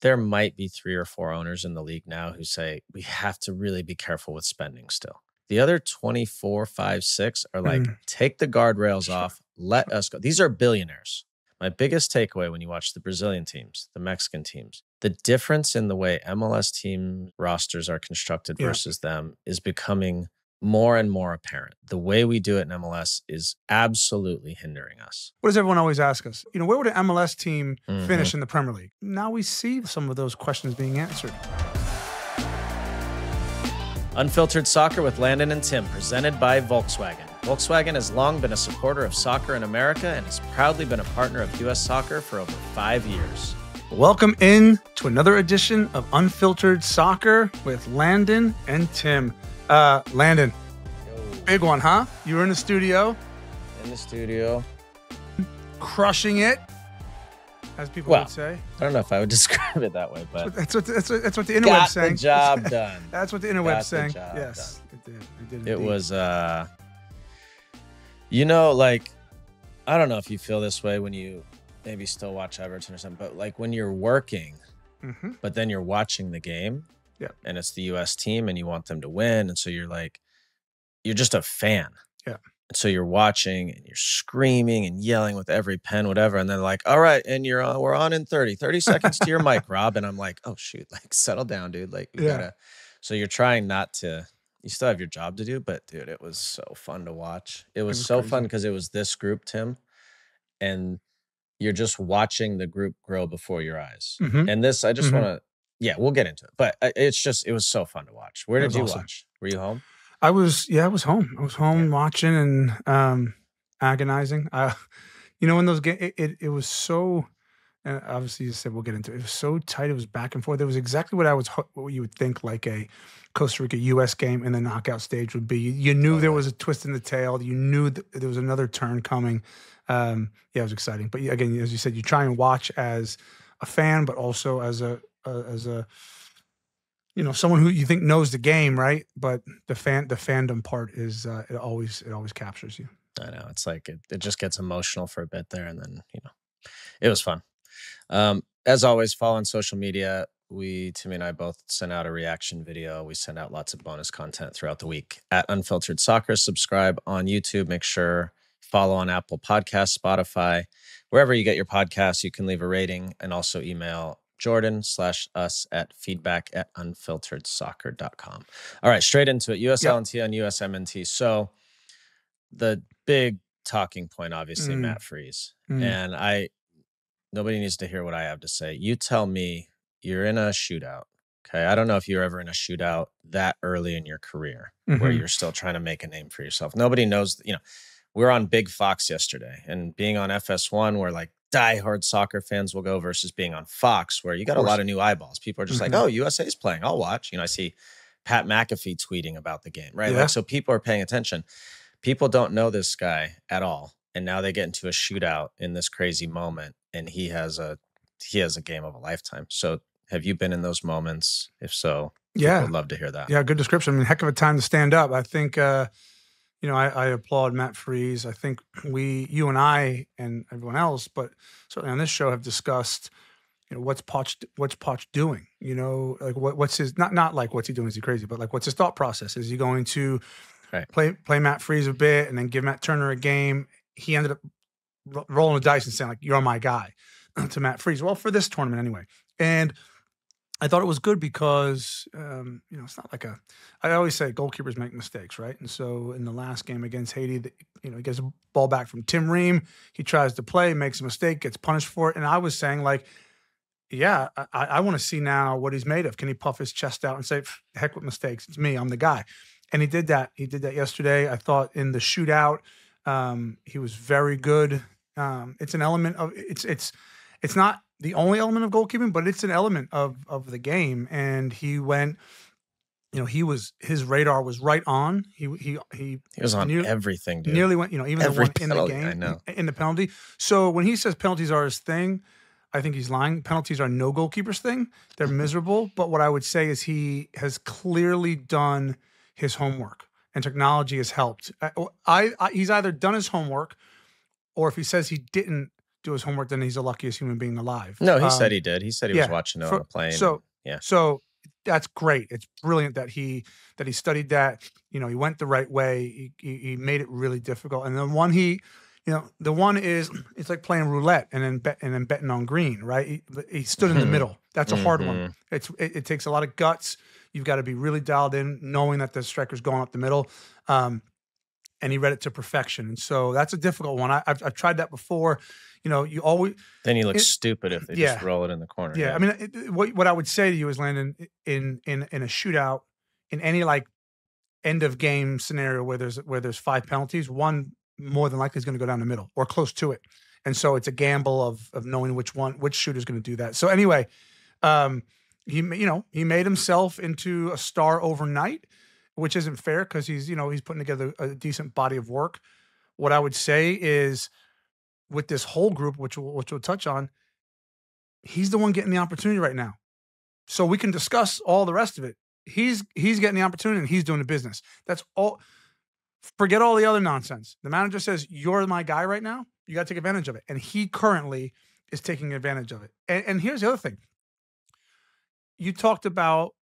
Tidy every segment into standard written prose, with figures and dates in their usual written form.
there might be 3 or 4 owners in the league now who say, "We have to really be careful with spending still." The other 24, 5, 6 are like, Mm. "Take the guardrails Sure, off, let us go." These are billionaires. My biggest takeaway when you watch the Brazilian teams, the Mexican teams, the difference in the way MLS team rosters are constructed Yeah. versus them is becoming more and more apparent. The way we do it in MLS is absolutely hindering us. What does everyone always ask us? Where would an MLS team Mhm. finish in the Premier League? Now we see some of those questions being answered. Unfiltered Soccer with Landon and Tim, presented by Volkswagen. Volkswagen has long been a supporter of soccer in America and has proudly been a partner of U.S. Soccer for over 5 years. Welcome in to another edition of Unfiltered Soccer with Landon and Tim. Landon, big one, huh? You were in the studio. In the studio. Crushing it, as people would say. I don't know if I would describe it that way, but That's what the interweb's got saying. the job done. That's what the interweb's saying. Yes, it did. It did. It was, like, I don't know if you feel this way when you maybe still watch Everton or something, but like when you're working, but then you're watching the game, and it's the U.S. team, and you want them to win, and so you're just a fan. Yeah. And so you're watching and you're screaming and yelling with every pen, whatever. And then like, all right, and we're on in 30 seconds to your mic, Rob. And I'm like, oh shoot, like settle down, dude. Like you gotta, so you're trying not to, you still have your job to do, but dude, it was so fun to watch. It was so fun because it was this group, Tim, and you're just watching the group grow before your eyes. And this, I just want to, we'll get into it, but it was so fun to watch. Where did you watch? Were you home? I was home. I was home watching and agonizing. In those games, it was so. And obviously, you said we'll get into it. It was so tight. It was back and forth. It was exactly what you would think like a Costa Rica U.S. game in the knockout stage would be. You knew there was a twist in the tail. You knew that there was another turn coming. It was exciting. But again, as you said, you try and watch as a fan, but also as a someone who you think knows the game, right? But the fandom part is it always captures you. I know. It's like it just gets emotional for a bit there, and then it was fun. As always, follow on social media. Timmy and I both send out a reaction video. We send out lots of bonus content throughout the week at Unfiltered Soccer. Subscribe on YouTube. Make sure follow on Apple Podcasts, Spotify, wherever you get your podcasts. You can leave a rating and also email Jordan/us at feedback@unfilteredsoccer.com. All right, straight into it. USLNT on USMNT. So the big talking point, obviously, Matt Freese. And nobody needs to hear what I have to say. You tell me you're in a shootout. Okay. I don't know if you're ever in a shootout that early in your career where you're still trying to make a name for yourself. Nobody knows, we were on Big Fox yesterday, and being on FS1 where like diehard soccer fans will go versus being on Fox where you got a lot of new eyeballs. People are just like, oh, USA's playing. I'll watch. I see Pat McAfee tweeting about the game, right? Like, so people are paying attention. People don't know this guy at all. And now they get into a shootout in this crazy moment, and he has a game of a lifetime. So have you been in those moments? If so, I'd love to hear that. Yeah, good description. I mean, heck of a time to stand up. I think, I applaud Matt Freese. I think you and I and everyone else, but certainly on this show have discussed, what's Poch doing? Like what's his, not like what's he doing? Is he crazy? But like, what's his thought process? Is he going to play Matt Freese a bit and then give Matt Turner a game? He ended up rolling the dice and saying like, you're my guy to Matt Freese. Well, for this tournament anyway. And I thought it was good because, it's not like I always say goalkeepers make mistakes, right? And so in the last game against Haiti, he gets a ball back from Tim Ream. He tries to play, makes a mistake, gets punished for it. And I was saying like, I want to see now what he's made of. Can he puff his chest out and say, heck with mistakes, it's me, I'm the guy. And he did that. He did that yesterday. I thought in the shootout, he was very good. It's an element of it's not the only element of goalkeeping, but it's an element of the game. And he went, his radar was right on. He was on everything, dude. Nearly went, even every the one penalty, in the game, I know. In the penalty. So when he says penalties are his thing, I think he's lying. Penalties are no goalkeeper's thing. They're miserable. But what I would say is he has clearly done his homework, and technology has helped. He's either done his homework, or if he says he didn't, do his homework, then he's the luckiest human being alive. No, he said he did. He said he was watching it on the plane. So that's great. It's brilliant that he studied that. He went the right way. He made it really difficult. And the one is it's like playing roulette and then betting on green, right? He stood in the middle. That's a hard one. It takes a lot of guts. You've got to be really dialed in, knowing that the striker's going up the middle. And he read it to perfection. And so that's a difficult one. I've tried that before. You always then you look stupid if they just roll it in the corner. Yeah, I mean, what I would say to you is, Landon, in a shootout, in any like end of game scenario where there's 5 penalties, one more than likely is going to go down the middle or close to it. And so it's a gamble of knowing which shooter's going to do that. So anyway, he made himself into a star overnight, which isn't fair because he's putting together a decent body of work. What I would say is, with this whole group, which we'll touch on, he's the one getting the opportunity right now. So we can discuss all the rest of it. He's getting the opportunity and he's doing the business. That's all. Forget all the other nonsense. The manager says, you're my guy right now. You got to take advantage of it. And he currently is taking advantage of it. And here's the other thing. You talked about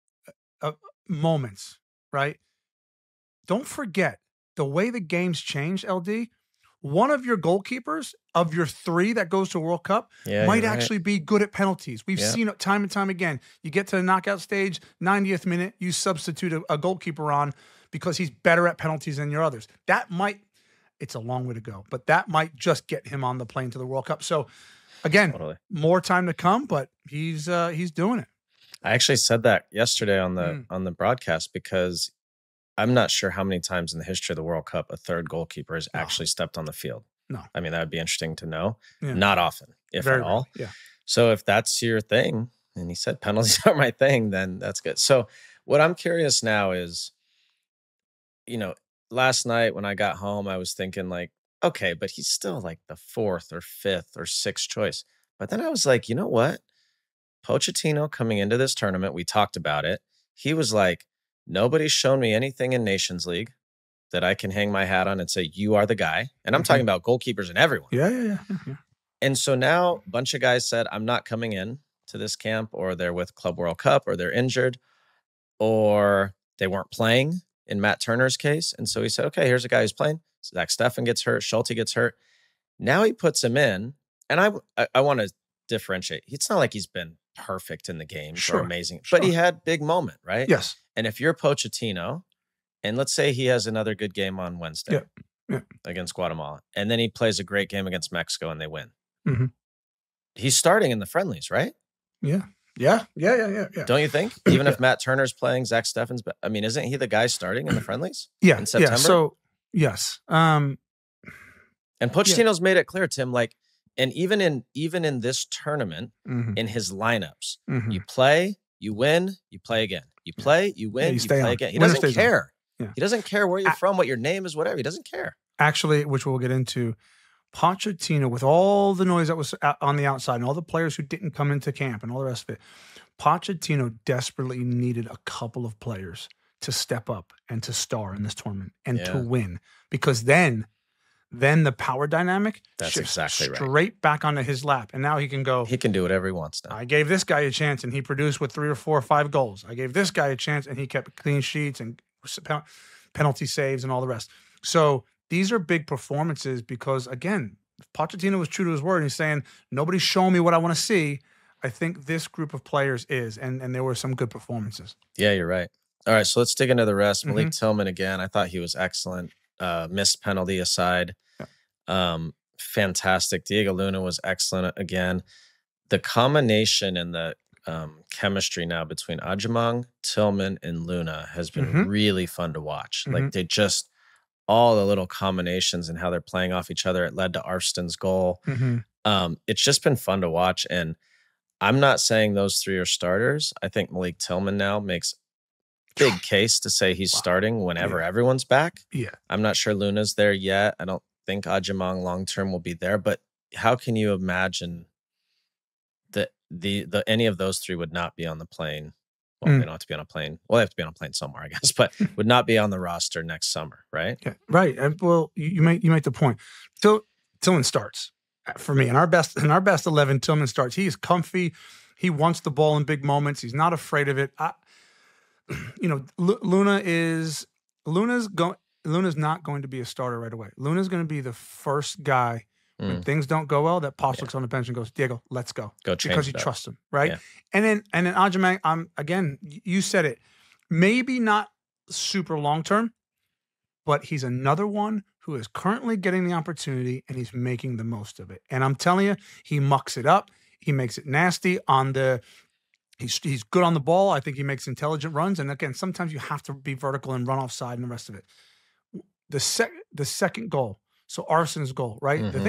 moments, right? Don't forget the way the game's changed, LD. One of your goalkeepers of your 3 that goes to World Cup might actually be good at penalties. We've seen it time and time again. You get to the knockout stage, 90th minute, you substitute a goalkeeper on because he's better at penalties than your others. It's a long way to go, but that might just get him on the plane to the World Cup. So again, more time to come, but he's doing it. I actually said that yesterday on the broadcast because I'm not sure how many times in the history of the World Cup a third goalkeeper has actually stepped on the field. No. I mean, that would be interesting to know. Yeah. Not often, if Very at all. Yeah. So if that's your thing, and he said penalties are my thing, then that's good. So what I'm curious now is, last night when I got home, I was thinking like, okay, but he's still like the 4th or 5th or 6th choice. But then I was like, you know what? Pochettino coming into this tournament, we talked about it. He was like, nobody's shown me anything in Nations League that I can hang my hat on and say, you are the guy. And I'm talking about goalkeepers and everyone. Yeah. And so now a bunch of guys said, I'm not coming in to this camp, or they're with Club World Cup, or they're injured, or they weren't playing in Matt Turner's case. And so he said, okay, here's a guy who's playing. Zach Steffen gets hurt. Schulte gets hurt. Now he puts him in. And I want to differentiate. It's not like he's been perfect in the game or amazing, but he had big moment, right? Yes. And if you're Pochettino, and let's say he has another good game on Wednesday against Guatemala, and then he plays a great game against Mexico and they win. Mm-hmm. He's starting in the friendlies, right? Yeah. Don't you think? Even if Matt Turner's playing, Zach Steffen's, I mean, isn't he the guy starting in the friendlies? In September? Yeah. So yes. And Pochettino's made it clear, Tim, like, and even in this tournament, in his lineups, you play, you win, you play again. You play, you win, you play again. He doesn't care. Yeah. He doesn't care where you're from, what your name is, whatever. He doesn't care. Actually, which we'll get into, Pochettino, with all the noise that was on the outside and all the players who didn't come into camp and all the rest of it, Pochettino desperately needed a couple of players to step up and to star in this tournament and to win, because then the power dynamic shifts straight back onto his lap. And now he can go. He can do whatever he wants now. I gave this guy a chance and he produced with 3 or 4 or 5 goals. I gave this guy a chance and he kept clean sheets and penalty saves and all the rest. So these are big performances because, again, if Pochettino was true to his word and he's saying, nobody's showing me what I want to see, I think this group of players is. And there were some good performances. Yeah, you're right. All right, so let's dig into the rest. Malik Tillman again. I thought he was excellent. Missed penalty aside. Fantastic. Diego Luna was excellent again. The combination and the chemistry now between Agyemang, Tillman, and Luna has been really fun to watch. Like they just, all the little combinations and how they're playing off each other. It led to Arston's goal. It's just been fun to watch. And I'm not saying those 3 are starters. I think Malik Tillman now makes big case to say he's starting whenever everyone's back. Yeah. I'm not sure Luna's there yet. I don't think Agyemang long-term will be there, but how can you imagine that the any of those 3 would not be on the plane? Well, they don't have to be on a plane. Well, they have to be on a plane somewhere, I guess, but would not be on the roster next summer, right? Yeah, right. Well, you make the point. Tillman starts. for me, in our best 11, Tillman starts. He is comfy. He wants the ball in big moments. He's not afraid of it. Luna's not going to be a starter right away. Luna's going to be the first guy when things don't go well that Poch looks on the bench and goes, Diego, let's go. Because he trusts him, right? Yeah. And then Agyemang, again, you said it, maybe not super long term, but he's another one who is currently getting the opportunity and he's making the most of it. And I'm telling you, he mucks it up. He makes it nasty on the. He's good on the ball. I think he makes intelligent runs. And again, sometimes you have to be vertical and run offside and the rest of it. The second goal. So Arson's goal, right? Mm-hmm. The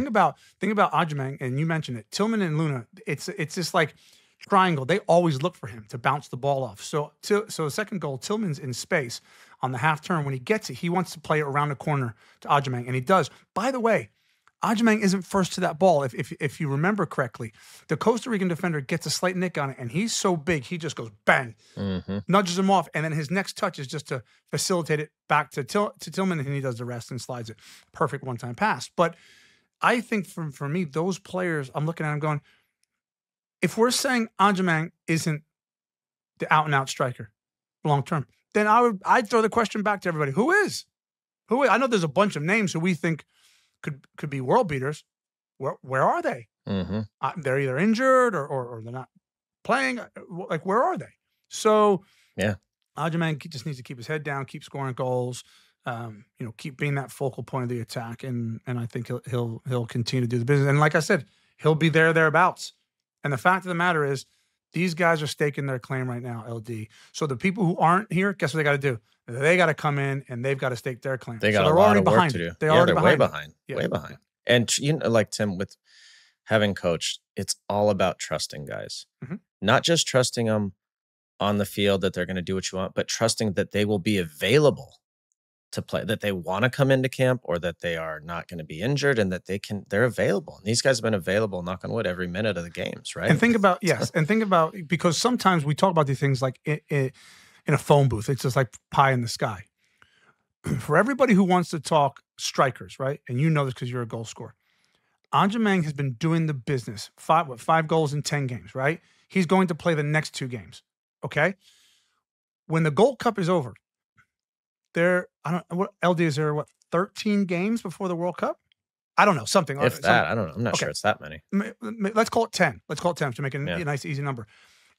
thing about Agyemang, and you mentioned it, Tillman and Luna, it's this like triangle. They always look for him to bounce the ball off. So the second goal, Tillman's in space on the half turn. When he gets it, he wants to play it around the corner to Agyemang, and he does. By the way, Agyemang isn't first to that ball. If you remember correctly, the Costa Rican defender gets a slight nick on it, and he's so big, he just goes bang, nudges him off, and then his next touch is just to facilitate it back to Tillman, and he does the rest and slides it. Perfect one-time pass. But I think for me, those players, I'm looking at them going, if we're saying Agyemang isn't the out-and-out striker long-term, then I'd throw the question back to everybody. Who is? I know there's a bunch of names who we think could be world beaters. Where are they? They're either injured or they're not playing. Like, where are they? So yeah, Agyemang just needs to keep his head down, keep scoring goals, keep being that focal point of the attack, and I think he'll continue to do the business. And like I said, he'll be thereabouts. And the fact of the matter is, these guys are staking their claim right now, LD. So the people who aren't here, guess what they got to do? They got to come in and they've got to stake their claim. They got so a lot of work to do. They're way behind. Yeah. Way behind. And like Tim, with having coached, it's all about trusting guys. Not just trusting them on the field that they're going to do what you want, but trusting that they will be available to play, that they want to come into camp, or that they are not going to be injured, and that they're available. And these guys have been available, knock on wood, every minute of the games, right? And think about, because sometimes we talk about these things like in a phone booth. It's just like pie in the sky. For everybody who wants to talk strikers, right? And you know this because you're a goal scorer. Agyemang has been doing the business. 5 goals in 10 games, right? He's going to play the next 2 games. Okay. When the Gold Cup is over, LD, is there 13 games before the World Cup? I don't know, something. I don't know. I'm not sure it's that many. Let's call it 10. Let's call it 10 to make a nice, easy number.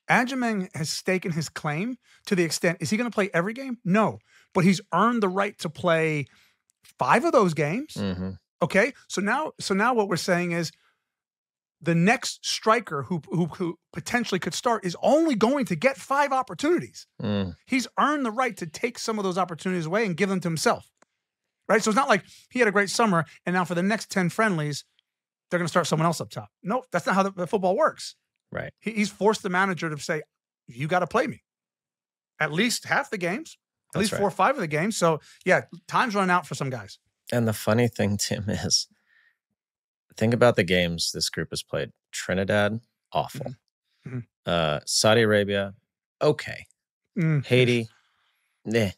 Agyemang has staken his claim to the extent, is he going to play every game? No, but he's earned the right to play 5 of those games. Okay. So now what we're saying is the next striker who potentially could start is only going to get 5 opportunities. He's earned the right to take some of those opportunities away and give them to himself. Right. So it's not like he had a great summer and now for the next 10 friendlies, they're going to start someone else up top. No, that's not how the football works. Right. He's forced the manager to say, you got to play me at least half the games, at least 4 or 5 of the games. So yeah, time's running out for some guys. And the funny thing, Tim, is think about the games this group has played. Trinidad, awful. Saudi Arabia, okay. Haiti, meh.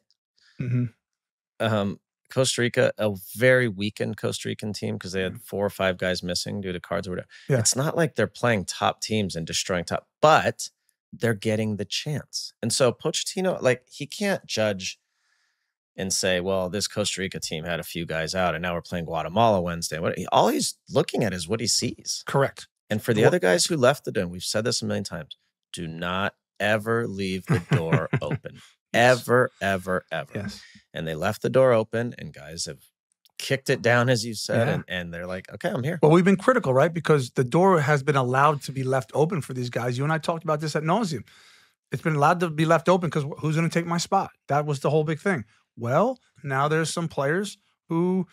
Costa Rica, a very weakened Costa Rican team because they had 4 or 5 guys missing due to cards or whatever. Yeah. It's not like they're playing top teams and destroying top, but they're getting the chance. And so Pochettino, like, he can't judge and say, well, this Costa Rica team had a few guys out and now we're playing Guatemala Wednesday. All he's looking at is what he sees. Correct. And for the other guys who left the door, we've said this a million times, do not ever leave the door open. Ever, ever, ever. Yes. And they left the door open and guys have kicked it down, as you said, and they're like, okay, I'm here. Well, we've been critical, right? Because the door has been allowed to be left open for these guys. You and I talked about this ad nauseum. It's been allowed to be left open because who's going to take my spot? That was the whole big thing. Well, now there's some players who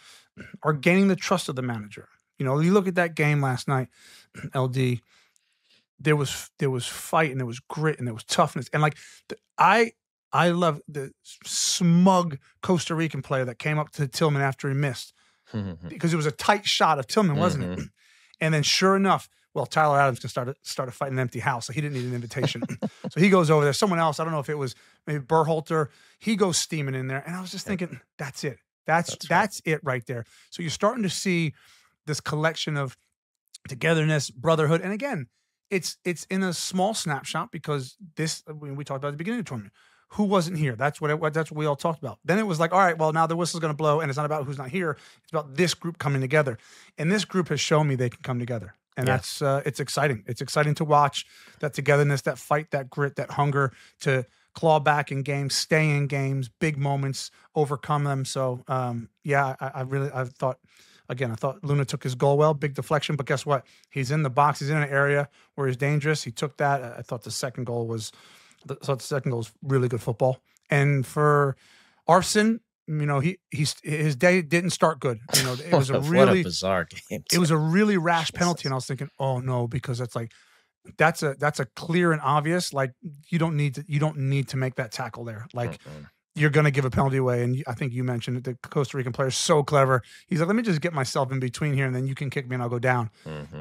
are gaining the trust of the manager. You know, you look at that game last night, LD, there was fight and there was grit and there was toughness. And like, I love the smug Costa Rican player that came up to Tillman after he missed because it was a tight shot of Tillman, wasn't it? And then sure enough, well, Tyler Adams can start a fight in an empty house, so he didn't need an invitation. So he goes over there. Someone else, I don't know if it was maybe Berhalter, he goes steaming in there. And I was just thinking, that's it. That's it right there. So you're starting to see this collection of togetherness, brotherhood. And again, it's in a small snapshot because this, when we talked about at the beginning of the tournament, who wasn't here? That's what we all talked about. Then it was like, all right, well, now the whistle's going to blow, and it's not about who's not here. It's about this group coming together. And this group has shown me they can come together. And that's it's exciting. It's exciting to watch that togetherness, that fight, that grit, that hunger to claw back in games, stay in games, big moments, overcome them. So I thought Luna took his goal well, big deflection, but guess what? He's in the box. He's in an area where he's dangerous. He took that. I thought the second goal was really good football. And for Arfsen, his day didn't start good. It was what a bizarre game. It was a really rash penalty, and I was thinking, oh no, because that's a clear and obvious. Like you don't need to make that tackle there. Like you're going to give a penalty away. And I think you mentioned it, the Costa Rican player is so clever. He's like, let me just get myself in between here, and then you can kick me and I'll go down.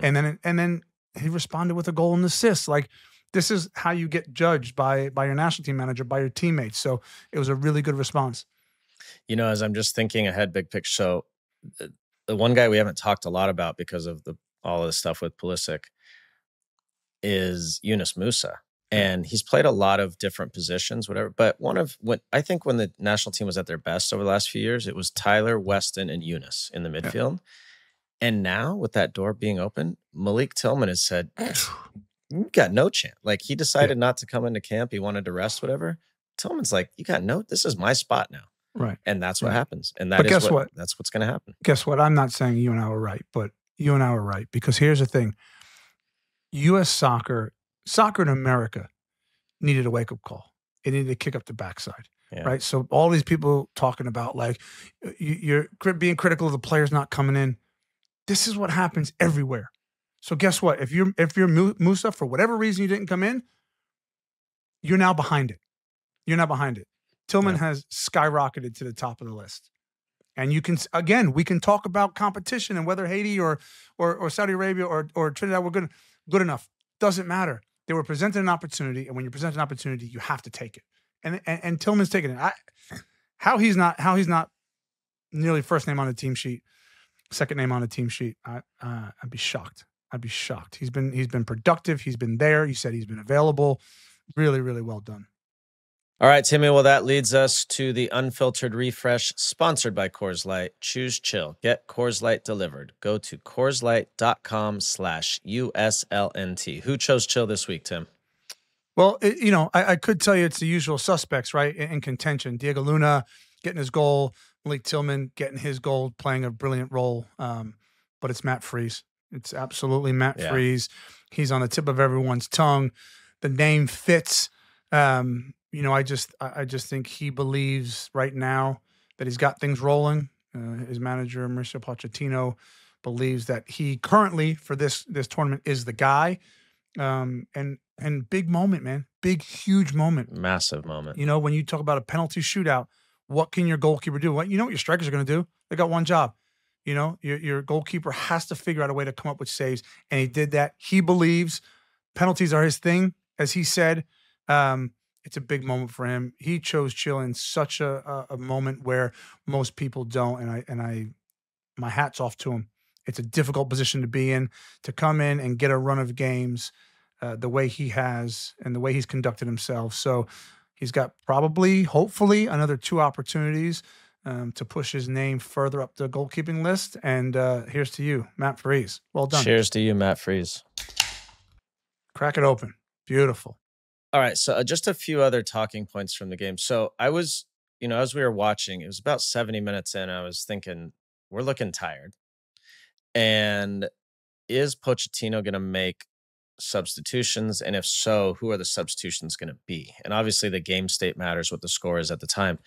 And then he responded with a goal and assist. Like this is how you get judged by your national team manager, by your teammates. So it was a really good response. As I'm just thinking ahead, big picture. So the one guy we haven't talked a lot about because of all of the stuff with Pulisic is Yunus Musa. And he's played a lot of different positions, whatever. But I think when the national team was at their best over the last few years, it was Tyler, Weston, and Yunus in the midfield. Yeah. And now with that door being open, Malik Tillman has said, you got no chance. Like he decided not to come into camp. He wanted to rest, whatever. Tillman's like, this is my spot now. Right. And that's what happens. And that's what's going to happen. Guess what? I'm not saying you and I were right, but you and I were right. Because here's the thing. U.S. soccer in America needed a wake-up call. It needed to kick up the backside, right? So all these people talking about like you're being critical of the players not coming in. This is what happens everywhere. So guess what? If you're Musa, for whatever reason you didn't come in, you're now behind it. Tillman has skyrocketed to the top of the list. And we can talk about competition and whether Haiti or Saudi Arabia or Trinidad were good enough. Doesn't matter. They were presented an opportunity, and when you're presented an opportunity, you have to take it. And Tillman's taking it. How he's not nearly first name on the team sheet, second name on the team sheet. I'd be shocked. He's been productive. He's been there. You said he's been available. Really, really well done. All right, Timmy. Well, that leads us to the Unfiltered Refresh, sponsored by Coors Light. Choose chill. Get Coors Light delivered. Go to CoorsLight.com/USLNT. Who chose chill this week, Tim? Well, I could tell you it's the usual suspects, right, in contention. Diego Luna getting his goal, Malik Tillman getting his goal, playing a brilliant role. But it's Matt Freese. It's absolutely Matt Freese. He's on the tip of everyone's tongue. The name fits. I just think he believes right now that he's got things rolling. His manager, Mauricio Pochettino, believes that he currently for this tournament is the guy. And big moment, man. Big, huge moment. Massive moment. When you talk about a penalty shootout, what can your goalkeeper do? What your strikers are going to do? They got one job. Your goalkeeper has to figure out a way to come up with saves, and he did that. He believes penalties are his thing, as he said. It's a big moment for him. He chose chill in such a moment where most people don't, and my hat's off to him. It's a difficult position to be in, to come in and get a run of games the way he has and the way he's conducted himself. So he's got hopefully, another 2 opportunities to push his name further up the goalkeeping list. And here's to you, Matt Freese. Well done. Cheers to you, Matt Freese. Crack it open. Beautiful. All right. So just a few other talking points from the game. So I was, as we were watching, it was about 70 minutes in, I was thinking, we're looking tired. And is Pochettino going to make substitutions? And if so, who are the substitutions going to be? And obviously the game state matters, what the score is at the time.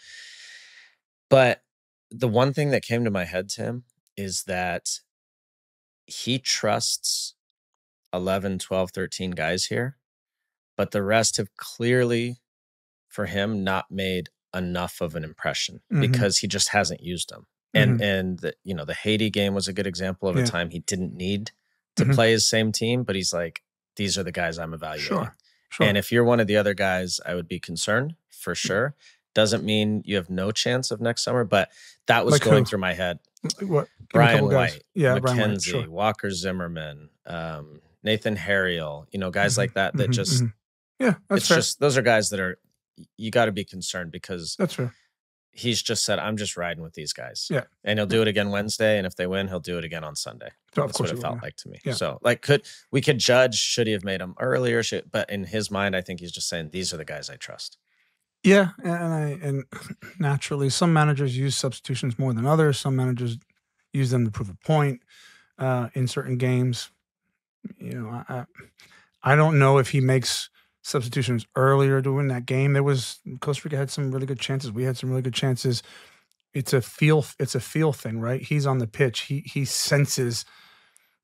But the one thing that came to my head, Tim, is that he trusts 11, 12, 13 guys here, but the rest have clearly, for him, not made enough of an impression because he just hasn't used them. And the Haiti game was a good example of a time he didn't need to play his same team, but he's like, these are the guys I'm evaluating. Sure. And if you're one of the other guys, I would be concerned for sure. doesn't mean you have no chance of next summer, but that was Like going who? through my head. What? Give me a Brian couple guys. White, Yeah, Brian White. McKenzie, Sure. Walker Zimmerman, Nathan Harriel, guys like that just yeah, that's fair. those are guys that you got to be concerned because that's fair. He's just said, I'm just riding with these guys. Yeah. And he'll do it again Wednesday. And if they win, he'll do it again on Sunday. That's what it felt like to me. Yeah. So we could judge, should he have made them earlier? But in his mind, I think he's just saying, these are the guys I trust. Yeah. And naturally, some managers use substitutions more than others. Some managers use them to prove a point in certain games. I don't know if he makes substitutions earlier to win that game. Costa Rica had some really good chances. We had some really good chances. It's a feel thing, right? He's on the pitch. He senses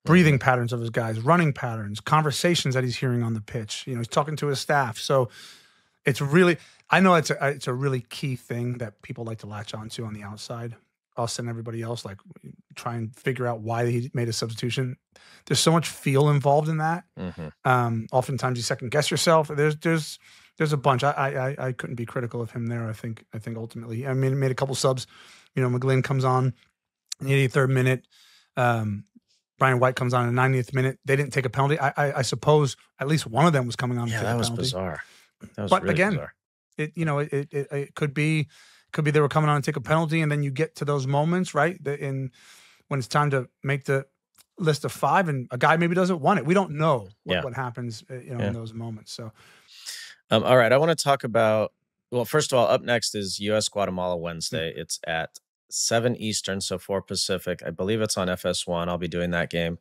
breathing patterns of his guys, running patterns, conversations that he's hearing on the pitch. He's talking to his staff. So it's really, I know it's a really key thing that people like to latch onto on the outside. Us and everybody else, like, try and figure out why he made a substitution. There's so much feel involved in that. Oftentimes you second guess yourself. There's a bunch. I couldn't be critical of him there. I think ultimately, made a couple subs. McGlynn comes on in the 83rd minute. Brian White comes on in the 90th minute. They didn't take a penalty. I suppose at least one of them was coming on. Yeah, that was bizarre. That was but really again, bizarre. It could be they were coming on and take a penalty, and then you get to those moments, right? when it's time to make the list of 5, and a guy maybe doesn't want it. We don't know what happens, in those moments. So, all right, I want to talk about. Well, first of all, up next is U.S. Guatemala Wednesday. It's at 7 Eastern, so 4 Pacific. I believe it's on FS1. I'll be doing that game.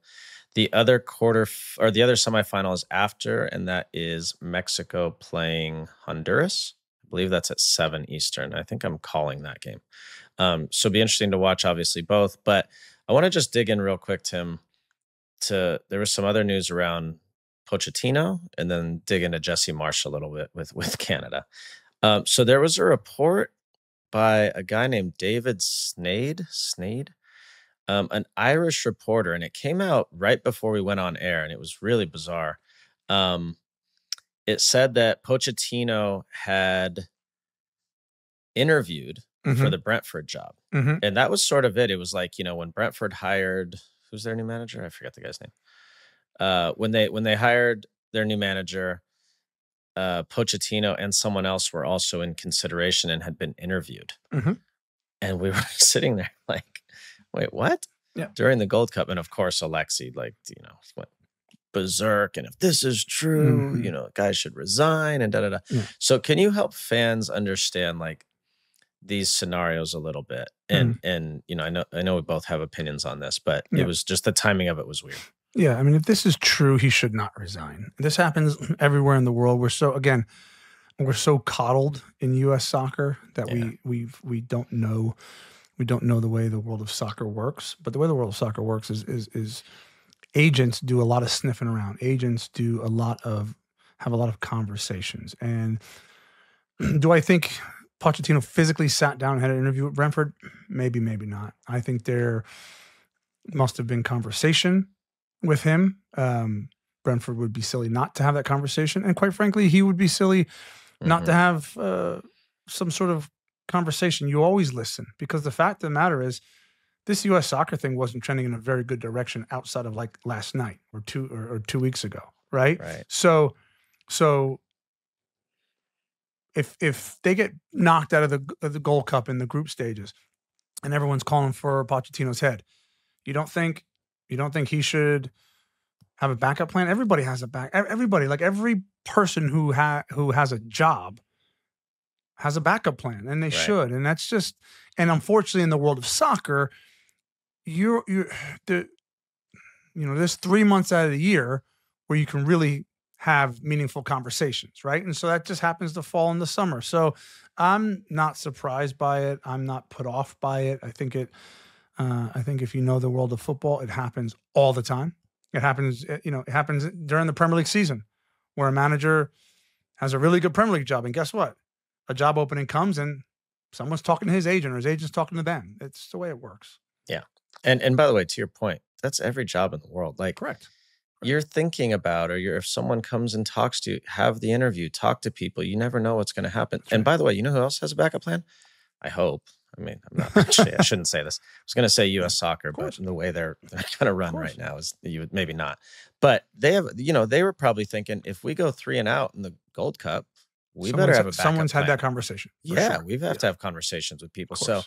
The other the other semifinal is after, and that is Mexico playing Honduras. I believe that's at 7 Eastern. I think I'm calling that game. So it'll be interesting to watch, obviously, both. But I want to just dig in real quick, Tim, there was some other news around Pochettino, and then dig into Jesse Marsch a little bit with Canada. So there was a report by a guy named David Snade, an Irish reporter, and it came out right before we went on air, and it was really bizarre. It said that Pochettino had interviewed for the Brentford job. And that was sort of it. It was like, when Brentford hired, who's their new manager? I forget the guy's name. When they hired their new manager, Pochettino and someone else were also in consideration and had been interviewed. And we were sitting there like, wait, what? Yeah. During the Gold Cup. And of course, Alexi, went berserk. And if this is true, guys should resign and da-da-da. Yeah. So can you help fans understand these scenarios a little bit? And I know we both have opinions on this, but it was just the timing of it was weird. Yeah, if this is true, he should not resign. This happens everywhere in the world. We're so coddled in U.S. soccer that we don't know the way the world of soccer works. But the way the world of soccer works is agents do a lot of sniffing around. Agents have a lot of conversations. And do I think Pochettino physically sat down and had an interview with Brentford? Maybe, maybe not. I think there must have been conversation with him. Brentford would be silly not to have that conversation. And quite frankly, he would be silly not to have some sort of conversation. You always listen, because the fact of the matter is this U.S. soccer thing wasn't trending in a very good direction outside of last night or 2 weeks ago. Right. So if they get knocked out of the Gold Cup in the group stages and everyone's calling for Pochettino's head, you don't think he should have a backup plan? Everybody has everybody, every person who has a job has a backup plan, and they should. And that's just, and unfortunately in the world of soccer, there's 3 months out of the year where you can really have meaningful conversations, right? And so that just happens to fall in the summer. So I'm not surprised by it. I'm not put off by it. I think if you know the world of football, it happens all the time. It happens, it happens during the Premier League season, where a manager has a really good Premier League job, and guess what? A job opening comes and someone's talking to his agent, or his agent's talking to them. It's the way it works. Yeah. And by the way, to your point, that's every job in the world. Correct. you're thinking about, or if someone comes and talks to you, have the interview, talk to people. You never know what's going to happen. And by the way, you know who else has a backup plan? I hope. I mean, I'm not actually, I shouldn't say this. I was going to say U.S. soccer, but the way they're kind of run right now is you would maybe not. But they have, they were probably thinking, if we go 3 and out in the Gold Cup, we better have a backup Someone's plan. had that conversation. Yeah, sure. We have to have conversations with people. So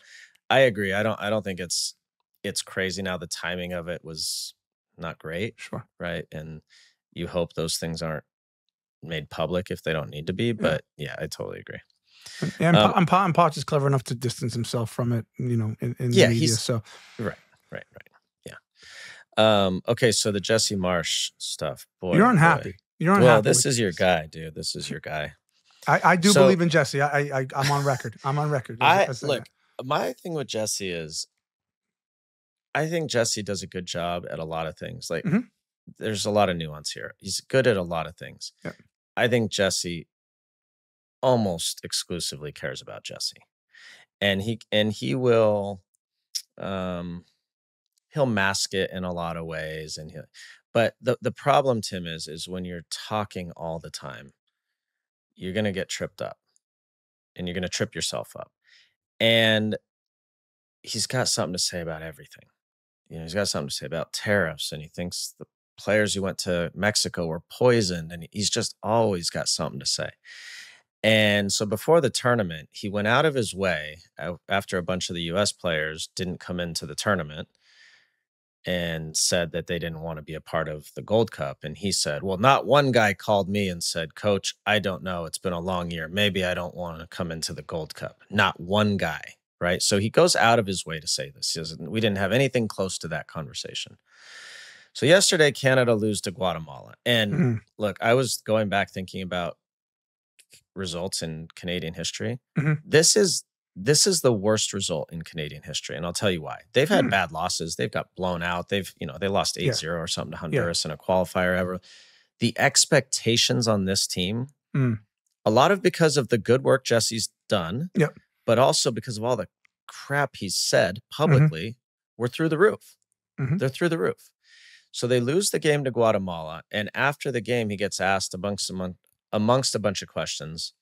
I agree. I don't think it's crazy now. The timing of it was not great. Sure. Right. And you hope those things aren't made public if they don't need to be. But yeah, I totally agree. And Poch is clever enough to distance himself from it, in the media. So right. Yeah. Okay, so the Jesse Marsch stuff. Boy, you're unhappy. You're unhappy. Well, this is your guy, dude. This is your guy. I do believe in Jesse. I'm on record. I'm on record. Look, my thing with Jesse is, I think Jesse does a good job at a lot of things. Like, there's a lot of nuance here. He's good at a lot of things. Yep. I think Jesse almost exclusively cares about Jesse, and he will, he'll mask it in a lot of ways, but the problem, Tim, is when you're talking all the time, you're gonna get tripped up, and you're gonna trip yourself up, and he's got something to say about everything. He's got something to say about tariffs, and he thinks the players who went to Mexico were poisoned, and he's just always got something to say. And so before the tournament, he went out of his way after a bunch of the U.S. players didn't come into the tournament and said that they didn't want to be a part of the Gold Cup. And he said, well, not one guy called me and said, Coach, I don't know. It's been a long year. Maybe I don't want to come into the Gold Cup. Not one guy. Right. So he goes out of his way to say this. He says, we didn't have anything close to that conversation. So yesterday, Canada lose to Guatemala. And look, I was going back thinking about results in Canadian history. This is the worst result in Canadian history. And I'll tell you why. They've had bad losses. They've got blown out. They lost 8-0 or something to Honduras in a qualifier. The expectations on this team, a lot of because of the good work Jesse's done. Yep. But also because of all the crap he's said publicly, we're through the roof. They're through the roof. So they lose the game to Guatemala. And after the game, he gets asked amongst a bunch of questions.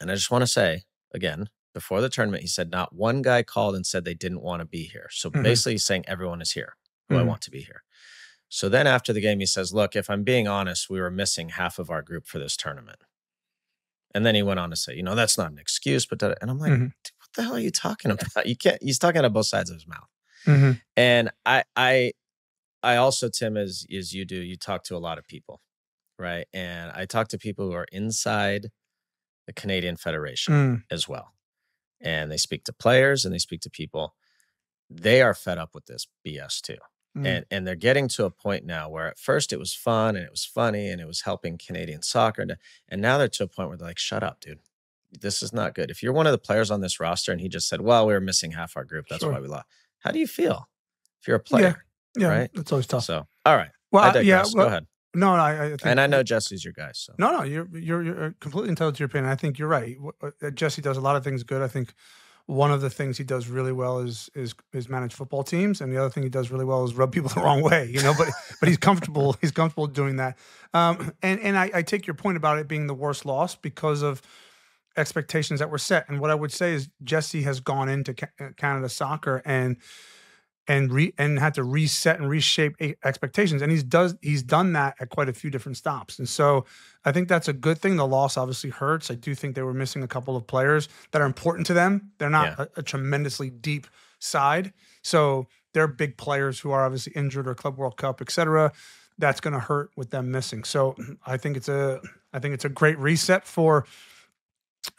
And I just want to say, again, before the tournament, he said not one guy called and said they didn't want to be here. So basically he's saying everyone is here who I want to be here. So then after the game, he says, look, if I'm being honest, we were missing half of our group for this tournament. And then he went on to say, that's not an excuse, but and I'm like, what the hell are you talking about? You can't. He's talking out both sides of his mouth. And I also, Tim, as you do, you talk to a lot of people, right? And I talk to people who are inside the Canadian Federation as well, and they speak to players and they speak to people. They are fed up with this BS too. And they're getting to a point now where at first it was fun and it was funny and it was helping Canadian soccer. And now they're to a point where they're like, shut up, dude. This is not good. If you're one of the players on this roster and he just said, well, we were missing half our group, that's why we lost. How do you feel if you're a player? Yeah, right? That's always tough. So, all right. Well, I digress. Go ahead. No, I think, and I know Jesse's your guy. So no, you're completely entitled to your opinion. I think you're right. Jesse does a lot of things good. I think one of the things he does really well is manage football teams, and the other thing he does really well is rub people the wrong way. But he's comfortable. He's comfortable doing that. And I take your point about it being the worst loss because of expectations that were set. And what I would say is Jesse has gone into Canada soccer and had to reset and reshape expectations, and he's done that at quite a few different stops. And so I think that's a good thing. The loss obviously hurts. I do think they were missing a couple of players that are important to them. They're not a tremendously deep side, so they're big players who are obviously injured or Club World Cup, etc. That's going to hurt with them missing. So I think it's a great reset for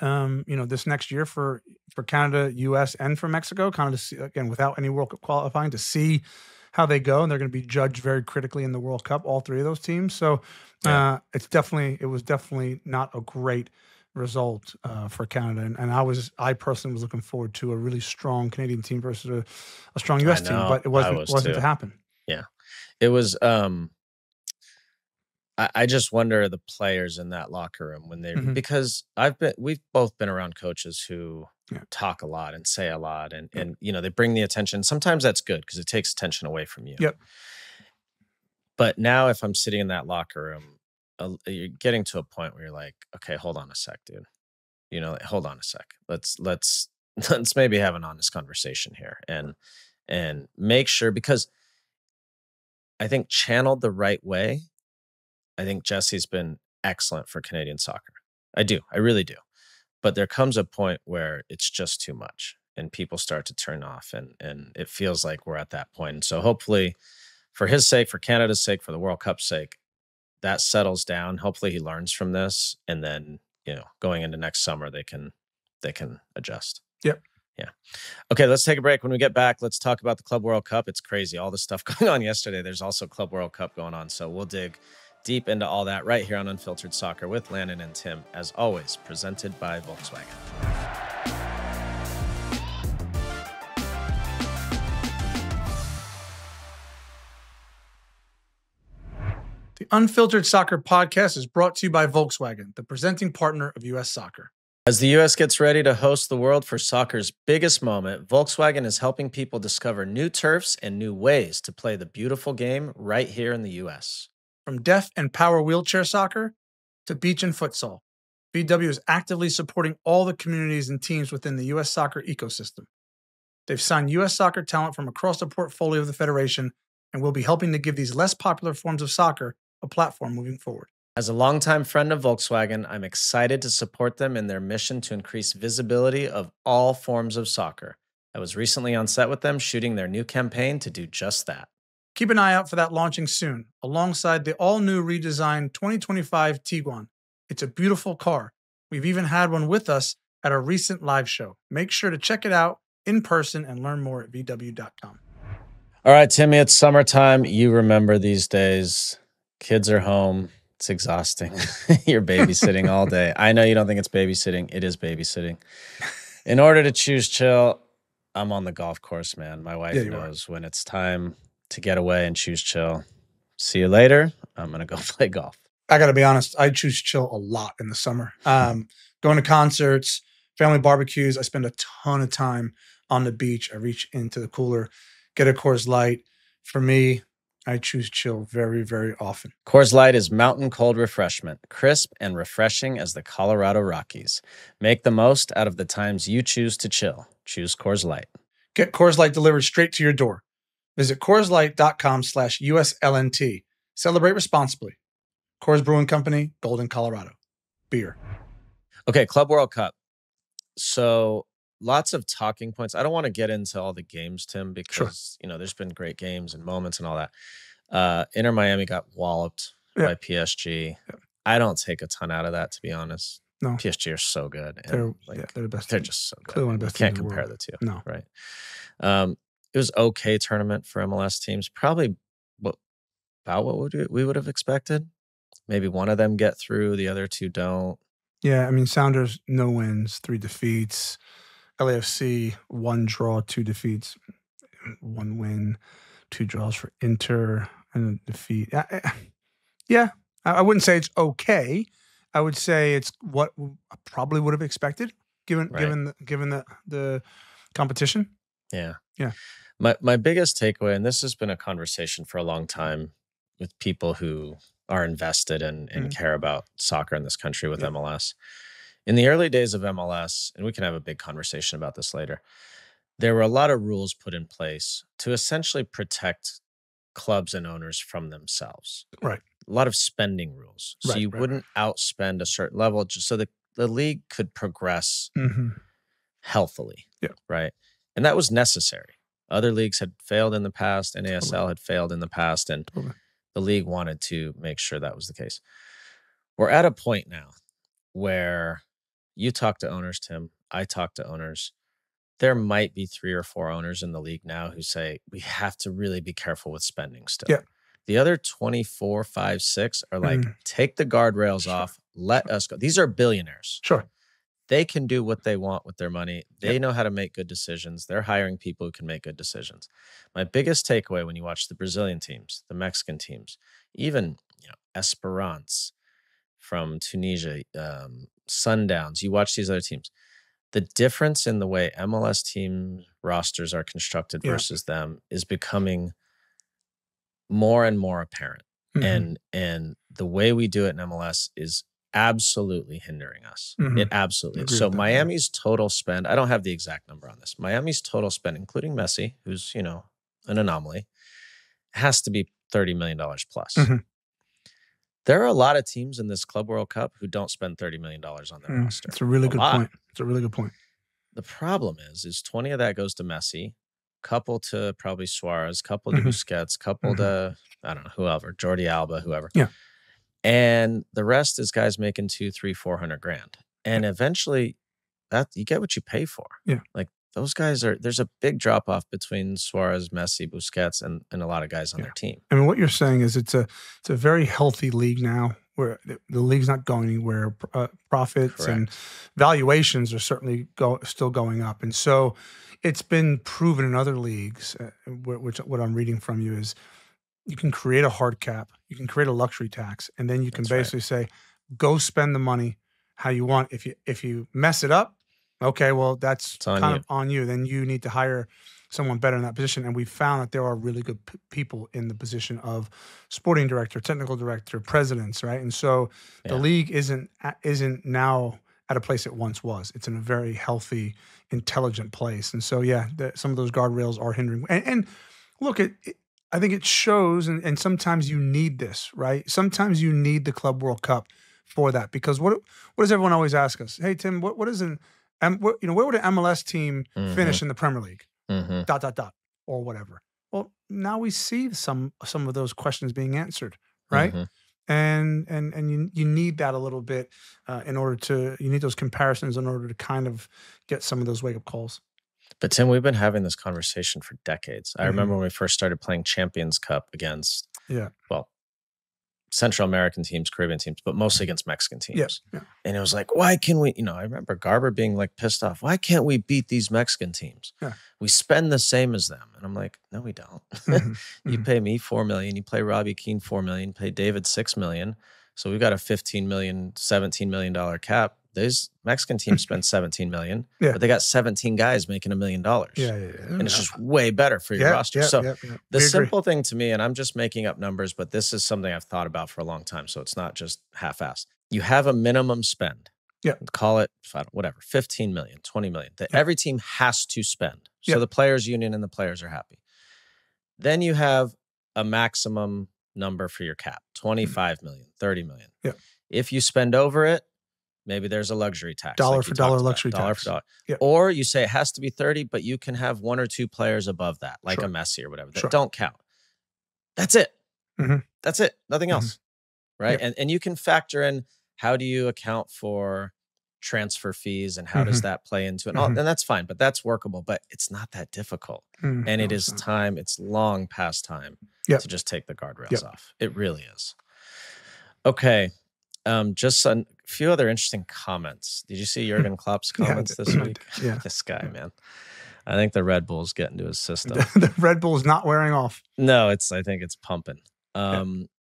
this next year for Canada, U.S., and for Mexico, kind of to see, again, without any World Cup qualifying, to see how they go. And they're going to be judged very critically in the World Cup, all three of those teams. So it was definitely not a great result for Canada. And I personally was looking forward to a really strong Canadian team versus a strong U.S. team, but it wasn't to happen. Yeah. It was, I just wonder the players in that locker room when they because we've both been around coaches who talk a lot and say a lot and they bring the attention. Sometimes that's good because it takes attention away from you. Yep. But now if I'm sitting in that locker room, you're getting to a point where you're like, okay, hold on a sec, dude. Like, hold on a sec. Let's let's maybe have an honest conversation here and make sure, because I think channeled the right way, I think Jesse's been excellent for Canadian soccer. I do. I really do. But there comes a point where it's just too much and people start to turn off, and it feels like we're at that point. And so hopefully for his sake, for Canada's sake, for the World Cup's sake, that settles down. Hopefully he learns from this, and then, going into next summer, they can adjust. Yep. Yeah. Okay, let's take a break. When we get back, let's talk about the Club World Cup. It's crazy. All the stuff going on yesterday. There's also Club World Cup going on. So we'll dig deep into all that right here on Unfiltered Soccer with Landon and Tim, as always, presented by Volkswagen. The Unfiltered Soccer podcast is brought to you by Volkswagen, the presenting partner of U.S. Soccer. As the U.S. gets ready to host the world for soccer's biggest moment, Volkswagen is helping people discover new turfs and new ways to play the beautiful game right here in the U.S. From deaf and power wheelchair soccer to beach and futsal, VW is actively supporting all the communities and teams within the U.S. soccer ecosystem. They've signed U.S. soccer talent from across the portfolio of the Federation and will be helping to give these less popular forms of soccer a platform moving forward. As a longtime friend of Volkswagen, I'm excited to support them in their mission to increase visibility of all forms of soccer. I was recently on set with them shooting their new campaign to do just that. Keep an eye out for that launching soon, alongside the all-new redesigned 2025 Tiguan. It's a beautiful car. We've even had one with us at our recent live show. Make sure to check it out in person and learn more at VW.com. All right, Timmy, it's summertime. You remember these days. Kids are home. It's exhausting. You're babysitting all day. I know you don't think it's babysitting. It is babysitting. In order to choose chill, I'm on the golf course, man. My wife knows when it's time to get away and choose chill. See you later. I'm going to go play golf. I got to be honest. I choose chill a lot in the summer. Going to concerts, family barbecues. I spend a ton of time on the beach. I reach into the cooler, get a Coors Light. For me, I choose chill very, very often. Coors Light is mountain cold refreshment, crisp and refreshing as the Colorado Rockies. Make the most out of the times you choose to chill. Choose Coors Light. Get Coors Light delivered straight to your door. Visit CoorsLight.com/USLNT. Celebrate responsibly. Coors Brewing Company, Golden, Colorado. Beer. Okay, Club World Cup. So lots of talking points. I don't want to get into all the games, Tim, because there's been great games and moments and all that. Inter Miami got walloped by PSG. Yeah. I don't take a ton out of that, to be honest. No, PSG are so good. And they're the best. They're just so good. Clearly one of the best. Can't compare the two. No, right. It was okay tournament for MLS teams. Probably about what we would have expected. Maybe one of them get through, the other two don't. Yeah, I mean, Sounders, no wins, 3 defeats. LAFC, 1 draw, 2 defeats, 1 win, 2 draws for Inter, and a defeat. Yeah, I wouldn't say it's okay. I would say it's what I probably would have expected, given the competition. Yeah. Yeah. My biggest takeaway, and this has been a conversation for a long time with people who are invested and care about soccer in this country with MLS. In the early days of MLS, and we can have a big conversation about this later, there were a lot of rules put in place to essentially protect clubs and owners from themselves. Right. A lot of spending rules. So you wouldn't outspend a certain level just so the league could progress healthily. Yeah. Right. And that was necessary. Other leagues had failed in the past. NASL had failed in the past. And the league wanted to make sure that was the case. We're at a point now where you talk to owners, Tim. I talk to owners. There might be 3 or 4 owners in the league now who say we have to really be careful with spending still. Yeah. The other 24, 5, 6 are like, take the guardrails off. Let us go. These are billionaires. Sure. They can do what they want with their money. They know how to make good decisions. They're hiring people who can make good decisions. My biggest takeaway when you watch the Brazilian teams, the Mexican teams, even Esperance from Tunisia, Sundowns, you watch these other teams. The difference in the way MLS team rosters are constructed versus them is becoming more and more apparent. And the way we do it in MLS is absolutely hindering us. It absolutely is. So Miami's total spend, I don't have the exact number on this. Miami's total spend, including Messi, who's, you know, an anomaly, has to be $30 million plus. There are a lot of teams in this Club World Cup who don't spend $30 million on their roster. It's a really good point. It's a really good point. The problem is 20 of that goes to Messi, couple to probably Suarez, couple to Busquets, couple to, I don't know, whoever, Jordi Alba, whoever. Yeah. And the rest is guys making $200,000, $300,000, $400,000. And eventually that you get what you pay for. Yeah. Like those guys there's a big drop off between Suarez, Messi, Busquets, and a lot of guys on their team. I mean, what you're saying is it's a very healthy league now where the league's not going anywhere. Profits and valuations are certainly still going up. And so it's been proven in other leagues, which what I'm reading from you is you can create a hard cap, you can create a luxury tax, and then you can basically say, go spend the money how you want. If you mess it up, okay, well, that's kind of on you. Then you need to hire someone better in that position. And we found that there are really good people in the position of sporting director, technical director, presidents, right? And so the league isn't now at a place it once was. It's in a very healthy, intelligent place. And so, some of those guardrails are hindering. And look, I think it shows, and sometimes you need this, right? Sometimes you need the Club World Cup for that. Because what does everyone always ask us? Hey, Tim, what is an where would an MLS team finish in the Premier League? ... or whatever. Well, now we see some of those questions being answered, right? And you need that a little bit you need those comparisons in order to kind of get some of those wake up calls. But Tim, we've been having this conversation for decades. I remember when we first started playing Champions Cup against Central American teams, Caribbean teams, but mostly against Mexican teams. And it was like, why can we, I remember Garber being like pissed off. Why can't we beat these Mexican teams? We spend the same as them. And I'm like, no, we don't. You pay me $4 million. You pay Robbie Keane $4 million, pay David $6 million. So we've got a $15 million, $17 million cap. Those Mexican teams spend $17 million, but they got 17 guys making $1 million. And it's just way better for your roster. The simple thing to me, and I'm just making up numbers, but this is something I've thought about for a long time. So it's not just half-assed. You have a minimum spend. Call it, whatever, 15 million, 20 million that every team has to spend. So the players union and the players are happy. Then you have a maximum number for your cap, 25 million, 30 million. If you spend over it, maybe there's a luxury tax. Dollar for dollar luxury tax. Dollar for dollar. Or you say it has to be 30, but you can have one or two players above that, like a Messi or whatever, that don't count. That's it. That's it. Nothing else. Right? And you can factor in, how do you account for transfer fees and how does that play into it? And that's fine, but that's workable, but it's not that difficult. And it is time, it's long past time to just take the guardrails off. It really is. Okay. Just a few other interesting comments. Did you see Jurgen Klopp's comments this week? This guy, man. I think the Red Bull's getting to his system. The Red Bull is not wearing off. No, I think it's pumping.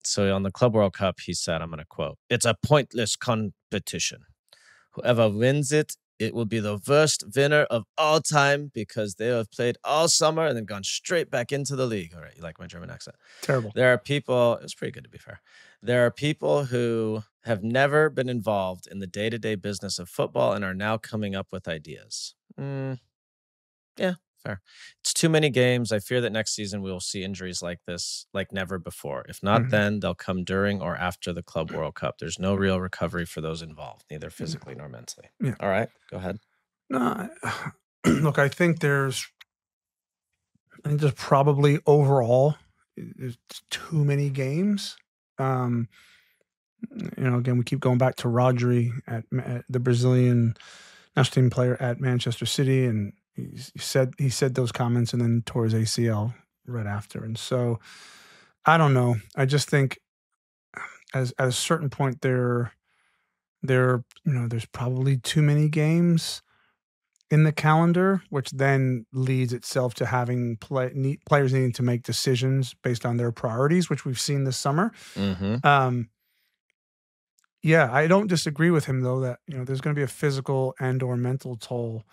So on the Club World Cup, he said, I'm going to quote, "It's a pointless competition. Whoever wins it, it will be the worst winner of all time because they have played all summer and then gone straight back into the league." All right, you like my German accent? Terrible. There are people, it was pretty good to be fair. There are people who have never been involved in the day-to-day business of football and are now coming up with ideas. Yeah, fair. It's too many games. I fear that next season we will see injuries like this like never before. If not then, they'll come during or after the Club World Cup. There's no real recovery for those involved, neither physically nor mentally. All right, go ahead. No, look, I think there's probably overall there's too many games. Again, we keep going back to Rodri at the Brazilian national team player at Manchester City, and he said those comments and then tore his ACL right after. And so I don't know. I just think at a certain point there's probably too many games in the calendar, which then leads itself to having players needing to make decisions based on their priorities, which we've seen this summer. I don't disagree with him though that there's going to be a physical and or mental toll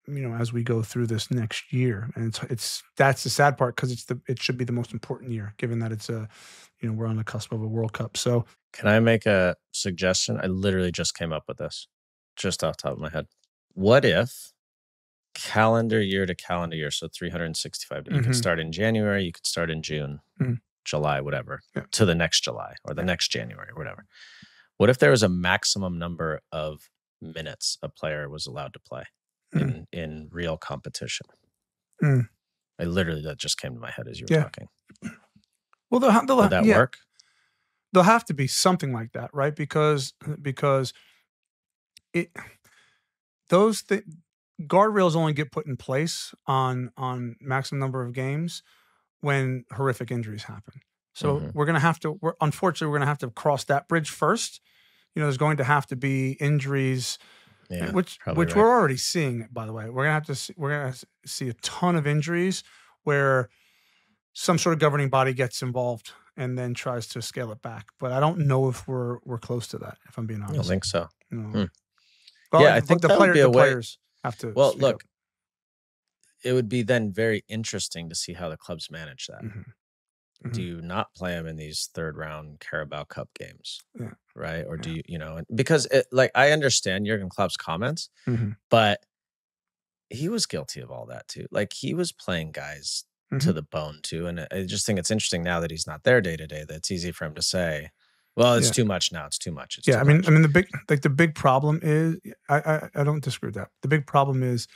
as we go through this next year. And that's the sad part, because it should be the most important year, given that it's we're on the cusp of a World Cup. So can I make a suggestion? I literally just came up with this, just off the top of my head. What if calendar year to calendar year, so 365 days, you could start in January, you could start in June, July, whatever, to the next July or the next January or whatever. What if there was a maximum number of minutes a player was allowed to play in real competition? I literally, that just came to my head as you were talking. Well, would that work? There'll have to be something like that, right? Because guardrails only get put in place on maximum number of games when horrific injuries happen. So we're going to have to, unfortunately, we're going to have to cross that bridge first. There's going to have to be injuries, which we're already seeing, by the way. We're going to see a ton of injuries where some sort of governing body gets involved and then tries to scale it back. But I don't know if we're close to that, if I'm being honest. I don't think so. Well, I think the players have to. Well, look, it would be then very interesting to see how the clubs manage that. Do you not play them in these third round Carabao Cup games? Right? Or do you, because I understand Jurgen Klopp's comments, but he was guilty of all that too. Like, he was playing guys to the bone too. And I just think it's interesting now that he's not there day to day, that it's easy for him to say, well, it's too much now. It's too much. It's too much. I mean, the big problem is, I don't disagree with that. The big problem is,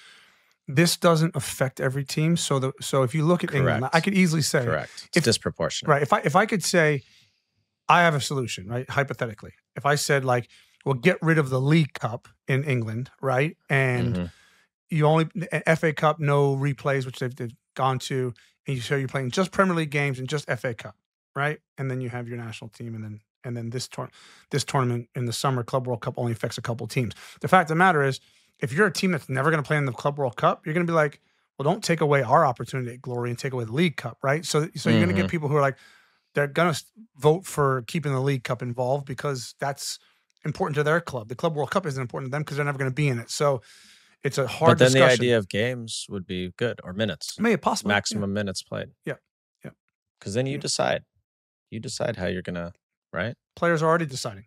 this doesn't affect every team. So if you look at England, I could easily say, it's disproportionate. Right. If I could say, I have a solution, right? Hypothetically, if I said, like, well, get rid of the League Cup in England, right? And you only FA Cup, no replays, which they've gone to, and you're playing just Premier League games and just FA Cup, right? And then you have your national team, and then this tournament in the summer, Club World Cup, only affects a couple teams. The fact of the matter is, if you're a team that's never going to play in the Club World Cup, you're going to be like, well, don't take away our opportunity at glory and take away the League Cup, right? So you're going to get people who are like, they're going to vote for keeping the League Cup involved because that's important to their club. The Club World Cup isn't important to them because they're never going to be in it. So it's a hard discussion. But then the idea of games would be good, or minutes. Maybe possibly. Maximum minutes played. Yeah. Because then you decide. You decide how you're going to, right? Players are already deciding.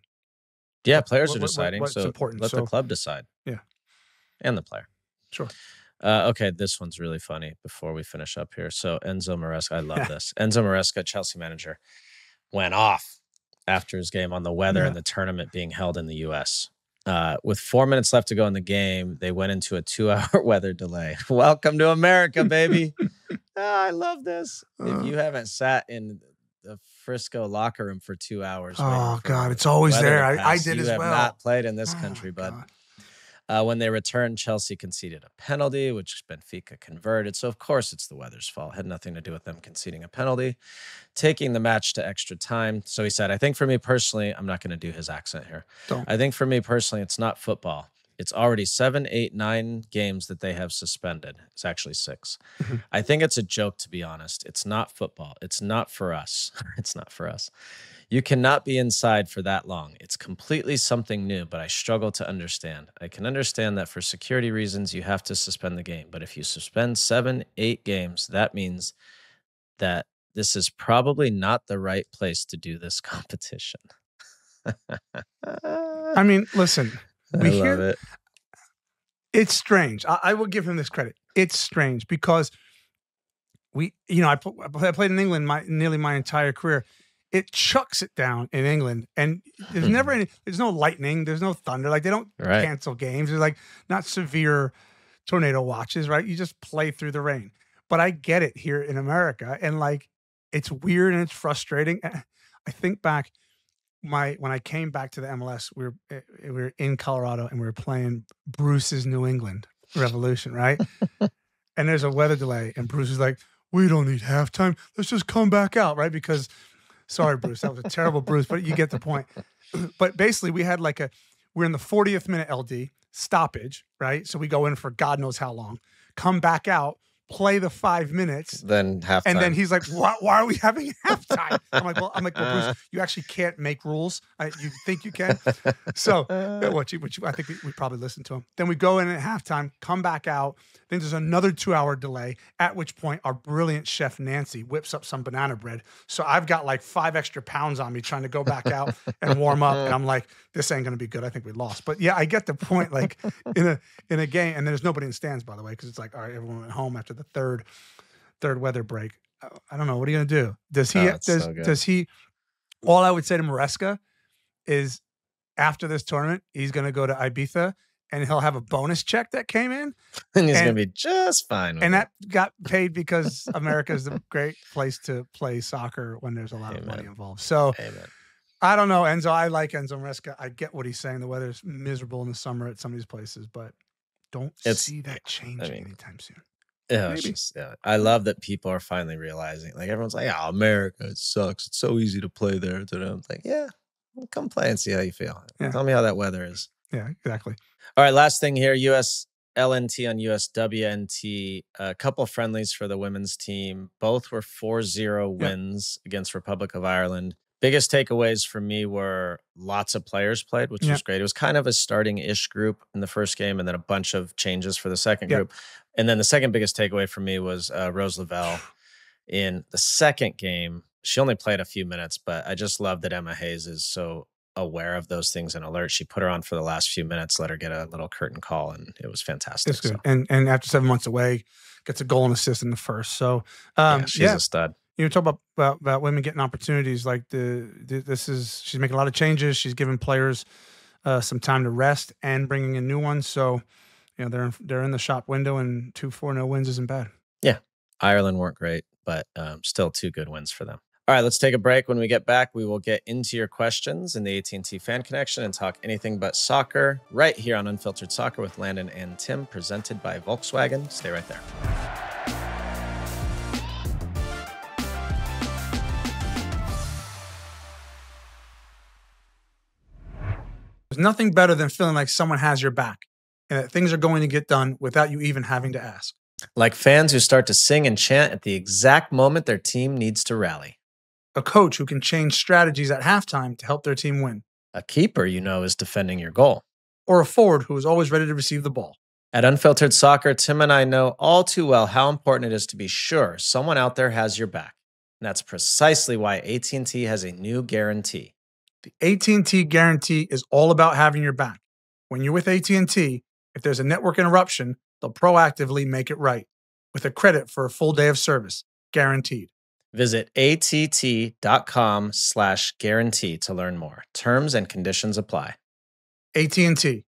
Yeah, players are deciding. What's important. Let the club decide. Yeah. And the player. Sure. Okay, this one's really funny before we finish up here. So Enzo Maresca, I love this. Enzo Maresca, Chelsea manager, went off after his game on the weather and the tournament being held in the U.S. With 4 minutes left to go in the game, they went into a 2-hour weather delay. Welcome to America, baby. I love this. If you haven't sat in the Frisco locker room for 2 hours. Oh, God, it's always there. I did as well. You have not played in this country, bud. When they returned, Chelsea conceded a penalty, which Benfica converted. So, of course, it's the weather's fault. It had nothing to do with them conceding a penalty, taking the match to extra time. So he said, I think for me personally, I'm not going to do his accent here. I think for me personally, it's not football. It's already 7, 8, 9 games that they have suspended. It's actually 6. I think it's a joke, to be honest. It's not football. It's not for us. It's not for us. You cannot be inside for that long. It's completely something new, but I struggle to understand. I can understand that for security reasons, you have to suspend the game. But if you suspend 7, 8 games, that means that this is probably not the right place to do this competition. I mean, listen. I love it. It's strange. I will give him this credit. It's strange because I played in England nearly my entire career. It chucks it down in England, and there's never there's no lightning, there's no thunder. Like, they don't cancel games. There's like not severe tornado watches, right? You just play through the rain. But I get it here in America, and like, it's weird and it's frustrating. I think back. When I came back to the MLS, we were in Colorado and we were playing Bruce's New England Revolution, right? And there's a weather delay, and Bruce is like, "We don't need halftime. Let's just come back out," right? Because, sorry, Bruce, that was a terrible Bruce, but you get the point. But basically, we're in the 40th minute LD stoppage, right? So we go in for God knows how long, come back out, play the 5 minutes. Then halftime. And then he's like, why are we having halftime? I'm like, well, Bruce, you actually can't make rules. You think you can? So I think we probably listened to him. Then we go in at halftime, come back out. Then there's another 2-hour delay, at which point our brilliant chef Nancy whips up some banana bread. So I've got like 5 extra pounds on me trying to go back out and warm up. And I'm like, this ain't going to be good. I think we lost. But yeah, I get the point. Like in a game, and there's nobody in the stands, by the way, because it's like, all right, everyone went home after the third weather break. I don't know. What are you going to do? Does he, all I would say to Maresca is after this tournament, he's going to go to Ibiza and he'll have a bonus check that came in. And he's going to be just fine. And that got paid because America is a great place to play soccer when there's a lot of money involved. So I don't know, Enzo. I like Enzo Maresca. I get what he's saying. The weather's miserable in the summer at some of these places, but don't see that changing anytime soon. Yeah, I love that people are finally realizing. Like everyone's like, "Oh, America, it sucks. It's so easy to play there." I'm like, "Yeah, well, come play and see how you feel. Tell me how that weather is." Yeah, exactly. All right, last thing here: US LNT on US WNT. A couple of friendlies for the women's team. Both were 4-0 wins against Republic of Ireland. Biggest takeaways for me were lots of players played, which was great. It was kind of a starting-ish group in the first game and then a bunch of changes for the second group. And then the second biggest takeaway for me was Rose Lavelle in the second game. She only played a few minutes, but I just love that Emma Hayes is so aware of those things and alert. She put her on for the last few minutes, let her get a little curtain call, and it was fantastic. It's good. So. And after 7 months away, gets a goal and assist in the first. So she's a stud. You talk about women getting opportunities. Like she's making a lot of changes. She's giving players some time to rest and bringing in new ones. So, they're in the shop window, and 2 4-0 wins isn't bad. Yeah, Ireland weren't great, but still 2 good wins for them. All right, let's take a break. When we get back, we will get into your questions in the AT&T Fan Connection and talk anything but soccer right here on Unfiltered Soccer with Landon and Tim, presented by Volkswagen. Stay right there. There's nothing better than feeling like someone has your back and that things are going to get done without you even having to ask. Like fans who start to sing and chant at the exact moment their team needs to rally. A coach who can change strategies at halftime to help their team win. A keeper is defending your goal. Or a forward who is always ready to receive the ball. At Unfiltered Soccer, Tim and I know all too well how important it is to be sure someone out there has your back. And that's precisely why AT&T has a new guarantee. The AT&T guarantee is all about having your back. When you're with AT&T, if there's a network interruption, they'll proactively make it right with a credit for a full day of service, guaranteed. Visit att.com/guarantee to learn more. Terms and conditions apply. AT&T.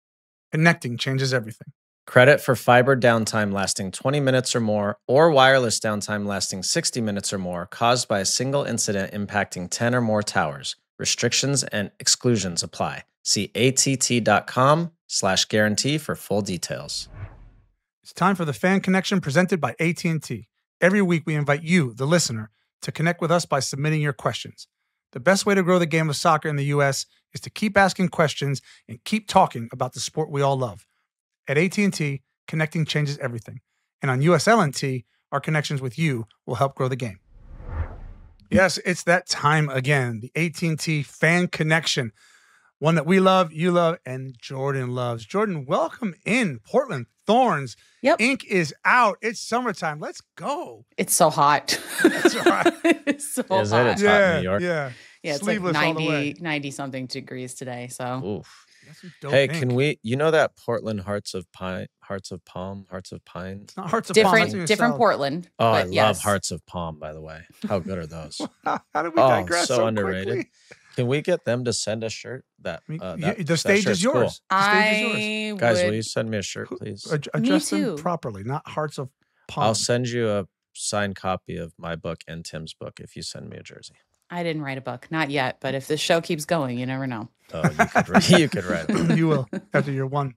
Connecting changes everything. Credit for fiber downtime lasting 20 minutes or more, or wireless downtime lasting 60 minutes or more, caused by a single incident impacting 10 or more towers. Restrictions and exclusions apply. See att.com/guarantee for full details. It's time for the Fan Connection presented by AT&T. Every week we invite you, the listener, to connect with us by submitting your questions. The best way to grow the game of soccer in the U.S. is to keep asking questions and keep talking about the sport we all love. At AT&T, connecting changes everything. And on USLNT, our connections with you will help grow the game. Yes, it's that time again. The AT&T Fan Connection. One that we love, you love, and Jordan loves. Jordan, welcome in. Portland Thorns. Yep. Ink is out. It's summertime. Let's go. It's so hot. That's right. It's so Is hot. it? It's hot in New York. Yeah. Yeah, it's Sleeveless like all the way. 90 something degrees today. So Oof. That's some dope Hey, ink. can we, that Portland Hearts of Pine? It's not Hearts of Palm. different Portland. Oh, I but love yes. Hearts of Palm, by the way. How good are those? How did we digress so underrated. quickly? Can we get them to send a shirt? The stage is yours. The stage is yours. Guys, will you send me a shirt, please? Address them too. properly, not Hearts of Palm. I'll send you a signed copy of my book and Tim's book if you send me a jersey. I didn't write a book, not yet. But if this show keeps going, you never know. Oh, you could write it. You will after year one.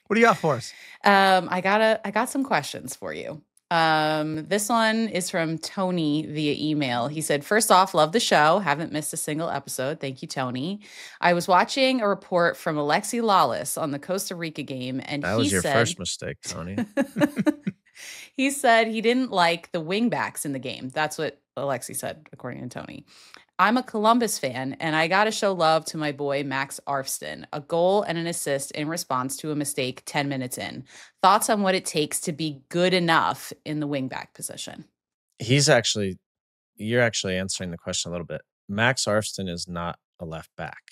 What do you got for us? I got some questions for you. This one is from Tony via email. He said, first off, love the show. Haven't missed a single episode. Thank you, Tony. I was watching a report from Alexi Lawless on the Costa Rica game. And that was your first mistake, Tony. He said he didn't like the wingbacks in the game. That's what Alexi said, according to Tony. I'm a Columbus fan, and I got to show love to my boy, Max Arfston. A goal and an assist in response to a mistake 10 minutes in. Thoughts on what it takes to be good enough in the wingback position? You're actually answering the question a little bit. Max Arfston is not a left back.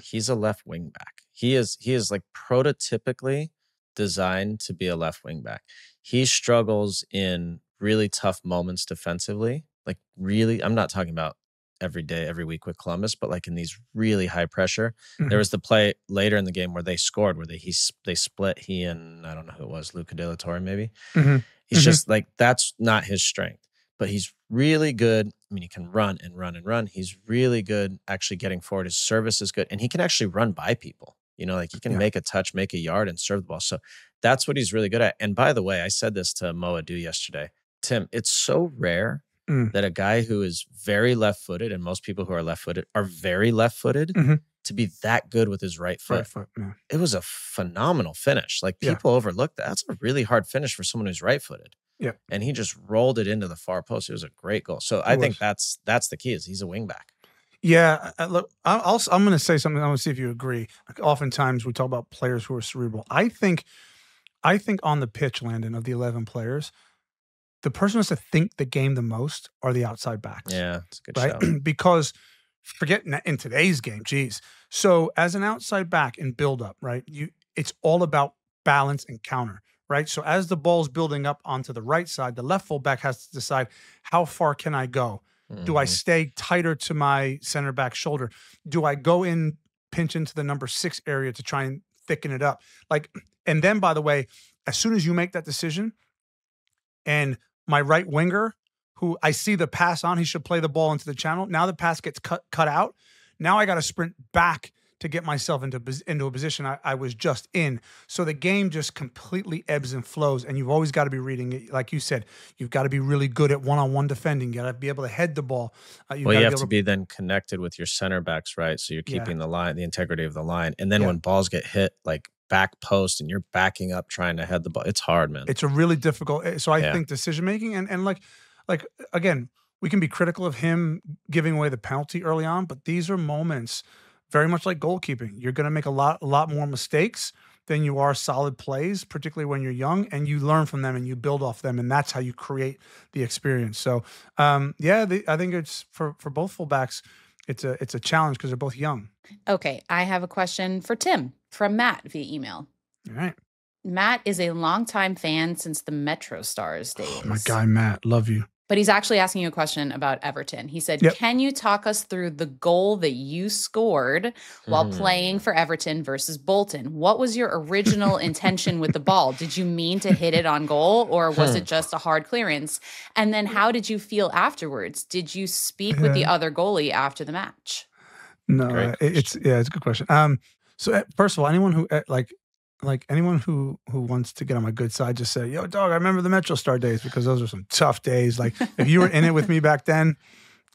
He's a left wing back. He is like prototypically designed to be a left wing back. He struggles in really tough moments defensively. Like really, I'm not talking about every day, every week with Columbus, but like in these really high pressure. There was the play later in the game where they scored, where they split, he and I don't know who it was, Luca De La Torre maybe. He's just like, that's not his strength, but he's really good. I mean, he can run and run and run. He's really good actually getting forward. His service is good, and he can actually run by people. You know, like he can make a touch, make a yard, and serve the ball. So that's what he's really good at. And by the way, I said this to Mo Adu yesterday. Tim, it's so rare that a guy who is very left-footed, and most people who are left-footed are very left-footed, to be that good with his right foot. It was a phenomenal finish. Like people overlook that. That's a really hard finish for someone who's right-footed. Yeah. And he just rolled it into the far post. It was a great goal. So I think that's the key, is he's a wing back. Yeah, look, I'm going to say something. I want to see if you agree. Oftentimes we talk about players who are cerebral. I think on the pitch, Landon, of the 11 players, the person who has to think the game the most are the outside backs. Yeah, it's a good shout. Because forget in today's game, geez. So as an outside back in build-up, right, it's all about balance and counter, right? So as the ball's building up onto the right side, the left fullback has to decide, how far can I go? Do I stay tighter to my center back shoulder? Do I go in, pinch into the number 6 area to try and thicken it up? Like, and then, by the way, as soon as you make that decision, and my right winger, who I see the pass on, he should play the ball into the channel. Now the pass gets cut out. Now I got to sprint back to get myself into a position I was just in. So the game just completely ebbs and flows, and you've always got to be reading it. Like you said, you've got to be really good at one-on-one defending. You got to be able to head the ball. You have to be then connected with your center backs, right? So you're keeping the line, the integrity of the line. And then when balls get hit, like back post, and you're backing up trying to head the ball, it's hard, man. It's a really difficult. So I think decision-making and like again, we can be critical of him giving away the penalty early on, but these are moments very much like goalkeeping. You're going to make a lot more mistakes than you are solid plays, particularly when you're young, and you learn from them and you build off them, and that's how you create the experience. So, I think it's for both fullbacks, it's a challenge because they're both young. Okay, I have a question for Tim from Matt via email. All right. Matt is a longtime fan since the Metro Stars days. Oh, my guy, Matt. Love you. But he's actually asking you a question about Everton. He said, can you talk us through the goal that you scored while playing for Everton versus Bolton? What was your original intention with the ball? Did you mean to hit it on goal, or was it just a hard clearance? And then how did you feel afterwards? Did you speak with the other goalie after the match? No, it's a good question. So first of all, anyone who anyone who wants to get on my good side, just say, yo, dog, I remember the Metro Star days, because those were some tough days. Like, if you were in it with me back then,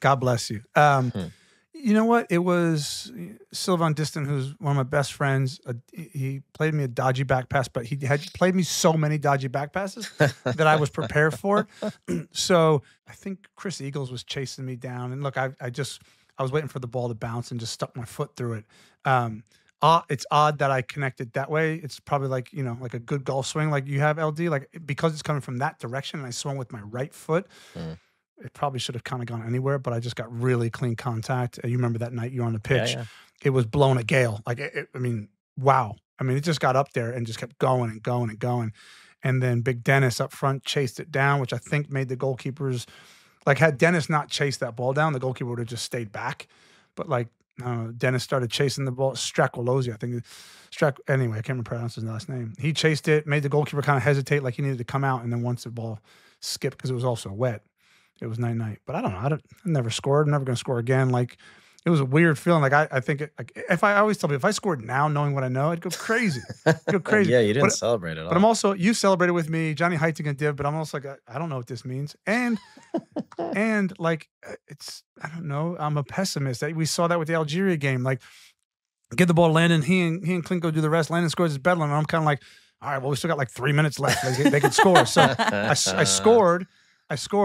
God bless you. You know what? It was Sylvain Distin, who's one of my best friends. He played me a dodgy back pass, but he had played me so many dodgy back passes that I was prepared for. So I think Chris Eagles was chasing me down. And look, I was waiting for the ball to bounce and just stuck my foot through it. It's odd that I connected that way. It's probably like, like a good golf swing like you have, LD. Like, because it's coming from that direction and I swung with my right foot, it probably should have kind of gone anywhere, but I just got really clean contact. You remember that night you were on the pitch. It was blowing a gale. Like, wow. I mean, it just got up there and just kept going and going and going. And then Big Dennis up front chased it down, which I think made the goalkeepers, like, had Dennis not chased that ball down, the goalkeeper would have just stayed back. But like, Dennis started chasing the ball. Strakolozzi, I think. Anyway, I can't remember pronounce his last name. He chased it, made the goalkeeper kind of hesitate, like he needed to come out. And then once the ball skipped, because it was also wet, it was 9-9. But I don't know. I never scored. I'm never going to score again. Like, it was a weird feeling. Like, I think I always tell people, if I scored now, knowing what I know, I'd go crazy. Yeah, you didn't celebrate at all. But I'm also, you celebrated with me, Johnny Heitinga did, but I'm also like, I don't know what this means. And like, I don't know. I'm a pessimist. We saw that with the Algeria game. Like, get the ball to Landon. He and Clint go do the rest. Landon scores his bedlam. And I'm kind of like, all right, well, we still got like 3 minutes left. They could score. So I scored,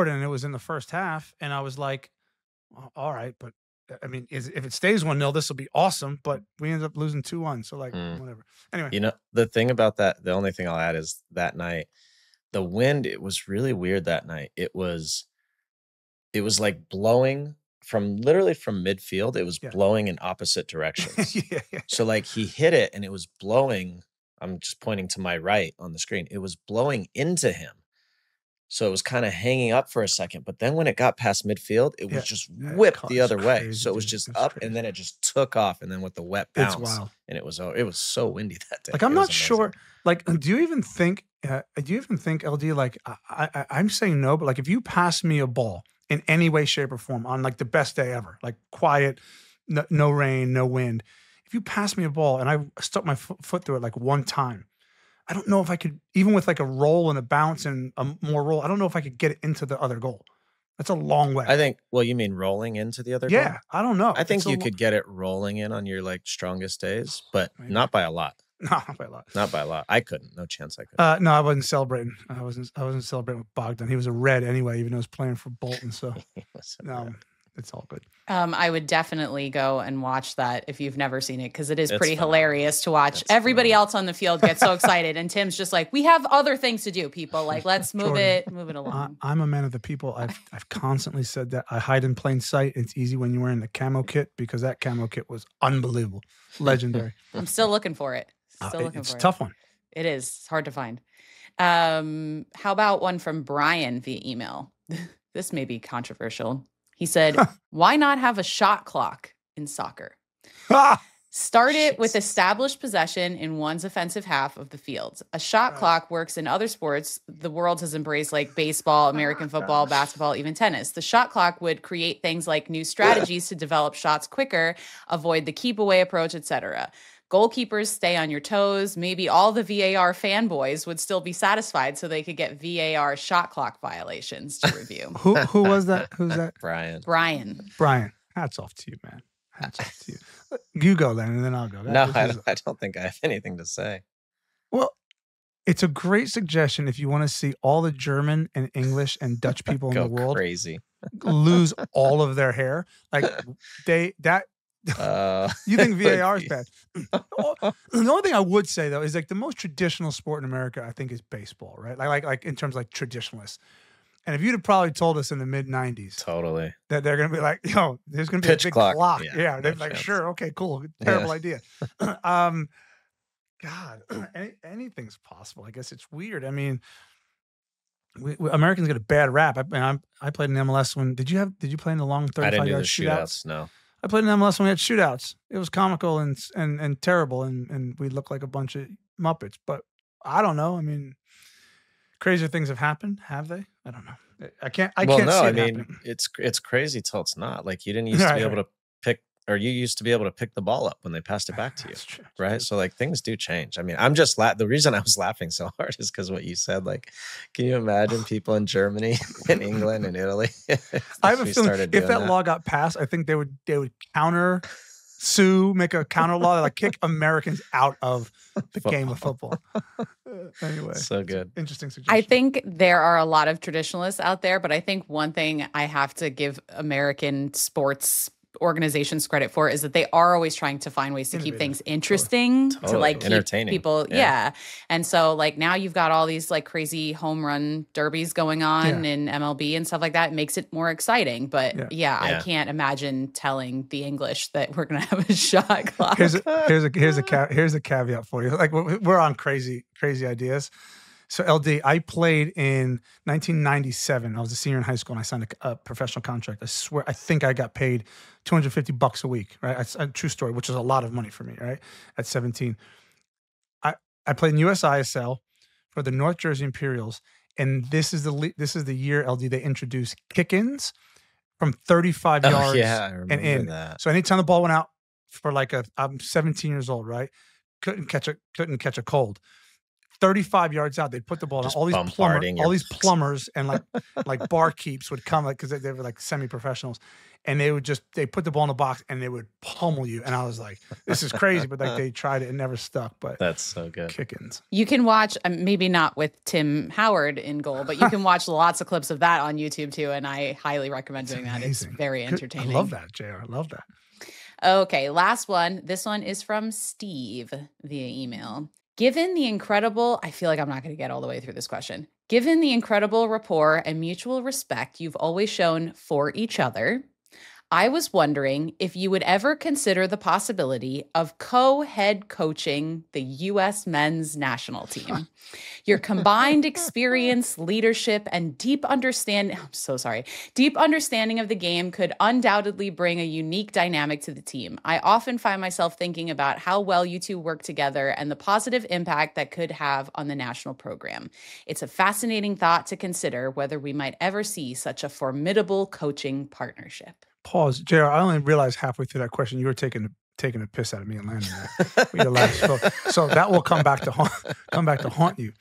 and it was in the first half. And I was like, well, all right, but I mean, if it stays 1-0, this will be awesome. But we ended up losing 2-1. So like, whatever. Anyway, you know, the thing about that, the only thing I'll add is that night, the wind, it was really weird that night. It was like blowing literally from midfield. It was blowing in opposite directions. So like he hit it and it was blowing. I'm just pointing to my right on the screen. It was blowing into him. So it was kind of hanging up for a second, but then when it got past midfield, it was just whipped the other way. Crazy, so it was just up and then it just took off. And then with the wet bounce, and it was so windy that day. Like, I'm not sure. Like, do you even think, LD, like, I'm saying no, but like if you pass me a ball in any way, shape or form on like the best day ever, like quiet, no rain, no wind. If you pass me a ball and I stuck my foot through it like one time, I don't know if I could, even with like a roll and a bounce and a more roll, I don't know if I could get it into the other goal. That's a long way. I think, well, you mean rolling into the other goal? Yeah, I don't know. I think you could get it rolling in on your like strongest days, but not by a lot. No, not by a lot. Not by a lot. I couldn't. No chance I could. No, I wasn't celebrating. I wasn't celebrating with Bogdan. He was a red anyway, even though he was playing for Bolton. So no, it's all good. I would definitely go and watch that if you've never seen it, because it is pretty hilarious to watch. Everybody else on the field gets so excited, and Tim's just like, "We have other things to do, people. Like, let's move it along." I'm a man of the people. I've constantly said that. I hide in plain sight. It's easy when you're wearing the camo kit, because that camo kit was unbelievable, legendary. I'm still looking for it. It's a tough one. It is. It's hard to find. How about one from Brian via email? This may be controversial. He said, why not have a shot clock in soccer? Start it with established possession in one's offensive half of the field. A shot clock works in other sports the world has embraced, like baseball, American football, basketball, even tennis. The shot clock would create things like new strategies to develop shots quicker, avoid the keep away approach, etc. Goalkeepers stay on your toes. Maybe all the VAR fanboys would still be satisfied, so they could get VAR shot clock violations to review. Who was that? Who's that? Brian. Hats off to you, man. Hats off to you. You go then, and then I'll go. I don't think I have anything to say. Well, it's a great suggestion if you want to see all the German and English and Dutch people in the world crazy, lose all of their hair. Like you think VAR is bad? The only thing I would say though is like the most traditional sport in America, I think, is baseball, right? Like in terms of like traditionalists. And if you'd have probably told us in the mid '90s, totally, that they're going to be like, yo, there's going to be pitch a big clock. Yeah, they're like, sure, okay, cool, terrible idea. God, anything's possible. I guess it's weird. I mean, we Americans get a bad rap. I played in MLS when did you play in the long 35-yard shootouts? No. I played in MLS when we had shootouts. It was comical and terrible, and we looked like a bunch of Muppets. But I don't know. I mean, crazier things have happened. Have they? I don't know. I can't see it happening. It's crazy till it's not. Like you didn't used to be able to pick, or you used to be able to pick the ball up when they passed it back to you, true. right? So like things do change. I mean, I'm just the reason I was laughing so hard is because what you said. Like, can you imagine people in Germany and England and Italy? I have a feeling if that law got passed, I think they would counter sue, make a counter law, like kick Americans out of the game of football. Anyway, so good. Interesting suggestion. I think there are a lot of traditionalists out there, but I think one thing I have to give American sports organizations credit for is that they are always trying to find ways to keep things interesting, to like keep people. Yeah. And so like now you've got all these like crazy home run derbies going on in MLB and stuff like that. It makes it more exciting. But I can't imagine telling the English that we're going to have a shot clock. Here's a caveat for you. Like we're on crazy ideas. So LD, I played in 1997. I was a senior in high school and I signed a professional contract. I swear, I think I got paid $250 a week, right? It's a true story, which is a lot of money for me, right? At 17. I played in USISL for the North Jersey Imperials. And this is the year, LD, they introduced kick-ins from 35 yards and in. That. So anytime the ball went out for I'm 17 years old, right? Couldn't catch a cold. 35 yards out, they'd put the ball down. Just All bombarding your these box. plumbers and like barkeeps would come, like, because they were like semi-professionals, and they put the ball in the box and they would pummel you. And I was like, this is crazy, but like they tried it and never stuck. But That's so good. kick-ins. You can watch, maybe not with Tim Howard in goal, but you can watch lots of clips of that on YouTube too. And I highly recommend doing that. It's very entertaining. I love that, JR. I love that. Okay, last one. This one is from Steve via email. Given the incredible, I feel like I'm not going to get all the way through this question. Given the incredible rapport and mutual respect you've always shown for each other, I was wondering if you would ever consider the possibility of co-head coaching the U.S. men's national team. Your combined experience, leadership, and deep understanding of the game could undoubtedly bring a unique dynamic to the team. I often find myself thinking about how well you two work together and the positive impact that could have on the national program. It's a fascinating thought to consider whether we might ever see such a formidable coaching partnership. Pause. JR, I only realized halfway through that question you were taking a piss out of me and Landon there. We so that will come back to haunt you.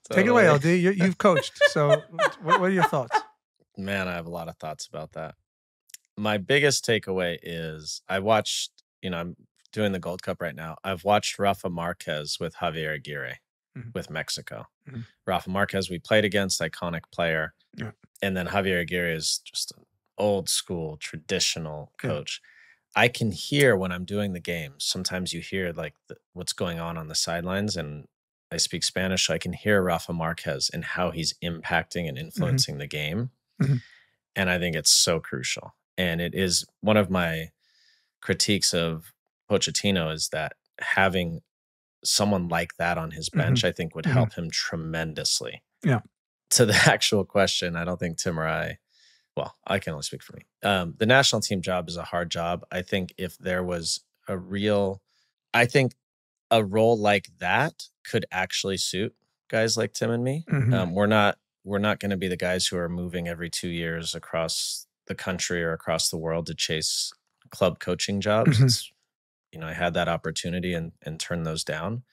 Take it away, LD. You've coached. So what are your thoughts? Man, I have a lot of thoughts about that. My biggest takeaway is I watched, I'm doing the Gold Cup right now. I've watched Rafa Marquez with Javier Aguirre with Mexico. Rafa Marquez, we played against, iconic player. Yeah. And then Javier Aguirre is just an old school, traditional coach. I can hear when I'm doing the games. Sometimes you hear like what's going on the sidelines, and I speak Spanish, so I can hear Rafa Marquez and how he's impacting and influencing the game. And I think it's so crucial. And it is one of my critiques of Pochettino is that having someone like that on his bench, I think would help him tremendously. Yeah. To the actual question, I don't think Tim or I can only speak for me. The national team job is a hard job. I think if there was a role like that could actually suit guys like Tim and me. We're not going to be the guys who are moving every 2 years across the country or across the world to chase club coaching jobs. I had that opportunity and turned those down.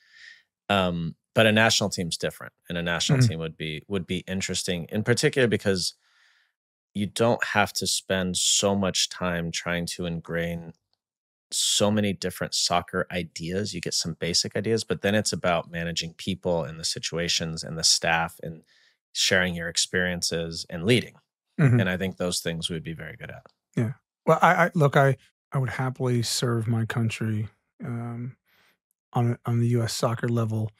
But a national team's different, and a national team would be interesting, in particular because you don't have to spend so much time trying to ingrain so many different soccer ideas. You get some basic ideas, but then it's about managing people and the situations and the staff and sharing your experiences and leading. And I think those things we'd be very good at. Yeah. Well, I would happily serve my country on the U.S. soccer level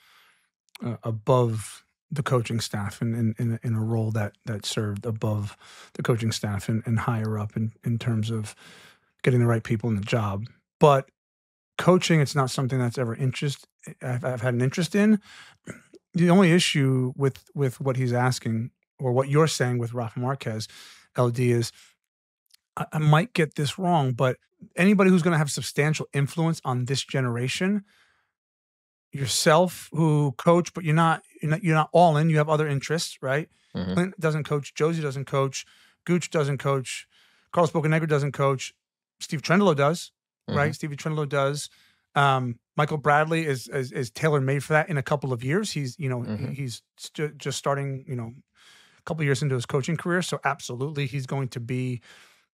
above the coaching staff in a role that served above the coaching staff and higher up in terms of getting the right people in the job. But coaching, it's not something that's ever I've had an interest in. The only issue with what he's asking or what you're saying with Rafa Marquez, LD, is I might get this wrong, but anybody who's going to have substantial influence on this generation, yourself who coach, but you're not all in. You have other interests, right? Clint doesn't coach. Josie doesn't coach. Gooch doesn't coach. Carlos Bocanegra doesn't coach. Steve Trendolo does, right? Stevie Trendolo does. Michael Bradley is tailor made for that. In a couple of years, he's he's just starting a couple of years into his coaching career, so absolutely he's going to be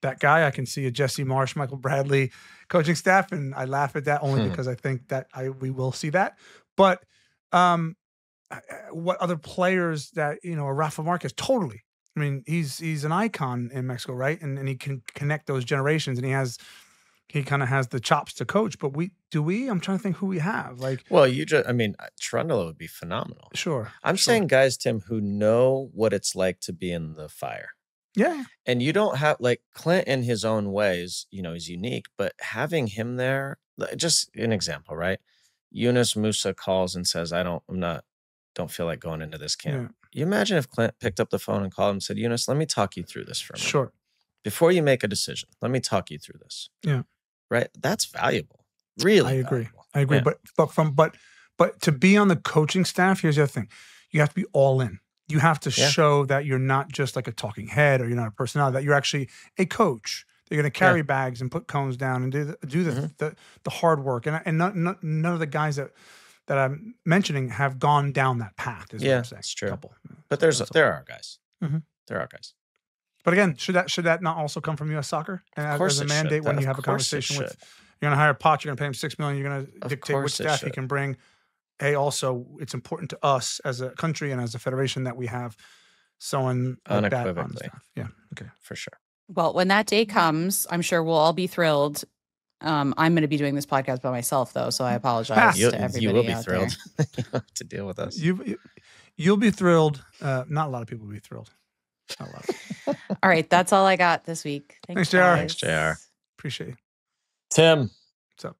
that guy. I can see a Jesse Marsh, Michael Bradley coaching staff, and I laugh at that only because I think that we will see that. But what other players that Rafa Marquez? Totally. I mean, he's an icon in Mexico, right? And he can connect those generations, and he kind of has the chops to coach. But I'm trying to think who we have. Trundle would be phenomenal. Sure. I'm saying guys, Tim, who know what it's like to be in the fire. Yeah. And you don't have, like, Clint in his own ways, is unique, but having him there, just an example, right? Yunus Musa calls and says, don't feel like going into this camp. Yeah. You imagine if Clint picked up the phone and called him and said, Yunus, let me talk you through this for a minute. Sure. Before you make a decision, let me talk you through this. Yeah. Right? That's valuable. Really. I agree. Yeah. But to be on the coaching staff, here's the other thing. You have to be all in. You have to show that you're not just like a talking head or you're not a personality, that you're actually a coach. You're going to carry bags and put cones down and do the hard work. And none of the guys that that I'm mentioning have gone down that path. Is what I'm saying. That's true. Couple. But there are guys. There are guys. But again, should that not also come from U.S. Soccer? And of course, as a mandate when you have a conversation with, you're going to hire Poch, you're going to pay him $6 million, you're going to dictate which staff he can bring. Hey, also, it's important to us as a country and as a federation that we have someone like that on the staff. Yeah, okay, for sure. Well, when that day comes, I'm sure we'll all be thrilled. I'm going to be doing this podcast by myself, though, so I apologize to everybody. You will be thrilled to deal with us. You'll be thrilled. Not a lot of people will be thrilled. Not a lot. All right, that's all I got this week. Thanks, JR. Thanks, JR. Appreciate you. Tim. What's up?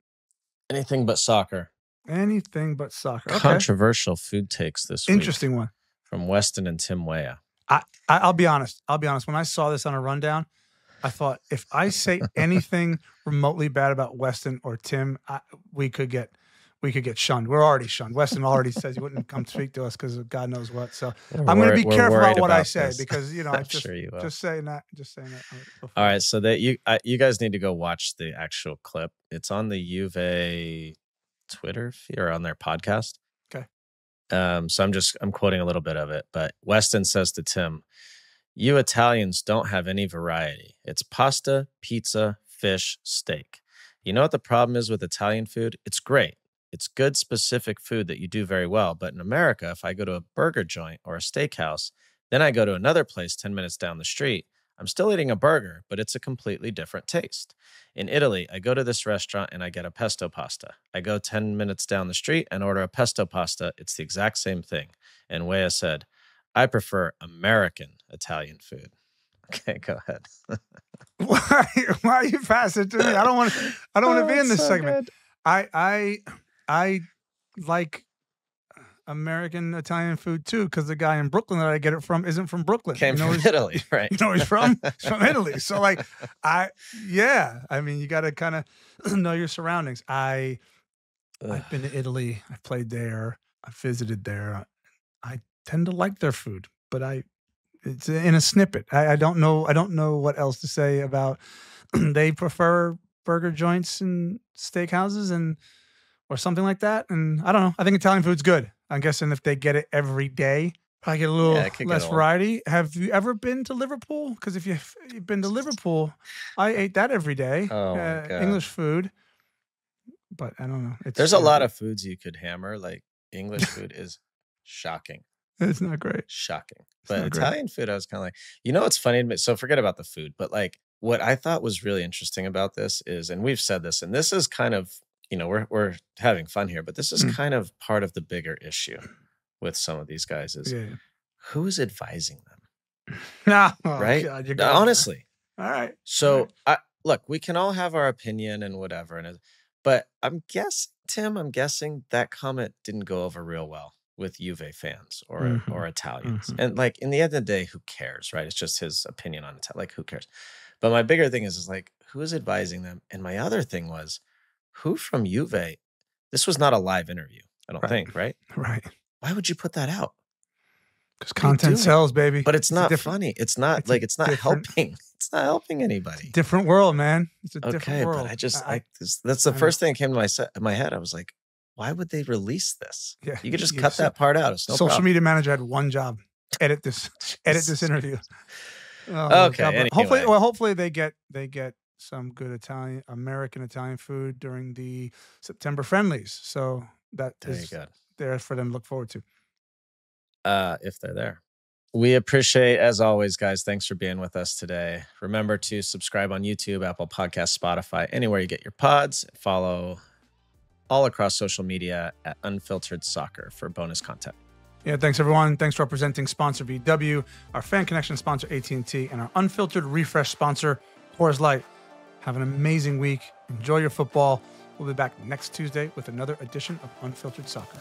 Anything but soccer. Anything but soccer. Okay. Controversial food takes this week. Interesting one. From Weston and Tim Weah. I'll be honest. When I saw this on a rundown, I thought if I say anything remotely bad about Weston or Tim, we could get shunned. We're already shunned. Weston already says he wouldn't come speak to us because of God knows what. So I'm going to be careful about what I say because I just saying that. All right, so that you guys need to go watch the actual clip. It's on the Juve Twitter feed or on their podcast. Okay. So I'm quoting a little bit of it, but Weston says to Tim, "You Italians don't have any variety. It's pasta, pizza, fish, steak. You know what the problem is with Italian food? It's great. It's good, specific food that you do very well. But in America, if I go to a burger joint or a steakhouse, then I go to another place 10 minutes down the street, I'm still eating a burger, but it's a completely different taste. In Italy, I go to this restaurant and I get a pesto pasta. I go 10 minutes down the street and order a pesto pasta. It's the exact same thing." And Weah said, "I prefer American Italian food." Okay, go ahead. Why are you passing it to me? I don't want to be in this segment. Good. I like American Italian food too, because the guy in Brooklyn that I get it from isn't from Brooklyn. Came from Italy, right? You know he's from Italy. So I mean, you got to kind of know your surroundings. I've been to Italy. I've played there. I've visited there. I tend to like their food, but it's in a snippet. I don't know what else to say about. They prefer burger joints and steakhouses or something like that. And I don't know. I think Italian food's good. I'm guessing if they get it every day, probably get a little less variety. Have you ever been to Liverpool? Because if you've been to Liverpool, I ate that every day. Oh my God. English food. But I don't know. There's a lot of foods you could hammer. Like English food is shocking. It's not great. Shocking. But Italian food, I was kind of like, it's funny. So forget about the food. But what I thought was really interesting about this is, and we've said this, and this is kind of, we're having fun here, but this is kind of part of the bigger issue with some of these guys is who's advising them? Right? God, honestly. All right. So look, we can all have our opinion and whatever. But I'm guessing that comment didn't go over real well with Juve fans or Italians. And in the end of the day, who cares, right? It's just his opinion on it. Who cares? But my bigger thing is who is advising them? And my other thing was, who from Juve? This was not a live interview, I don't think, right? Right. Why would you put that out? Because content sells, baby. But it's not funny. It's not it's not helping. It's not helping anybody. Different world, man. It's a different world. But I just that's the first thing that came to my head. I was like, why would they release this? Yeah, you could just cut that part out. It's no social problem. Media manager had one job: edit this interview. Okay. Anyway. Hopefully they get some good American Italian food during the September friendlies. So that is there for them to look forward to. If they're there. We appreciate, as always, guys, thanks for being with us today. Remember to subscribe on YouTube, Apple Podcasts, Spotify, anywhere you get your pods. Follow all across social media at Unfiltered Soccer for bonus content. Yeah, thanks, everyone. Thanks to our presenting sponsor, VW, our Fan Connection sponsor, AT&T, and our Unfiltered Refresh sponsor, Coors Light. Have an amazing week. Enjoy your football. We'll be back next Tuesday with another edition of Unfiltered Soccer.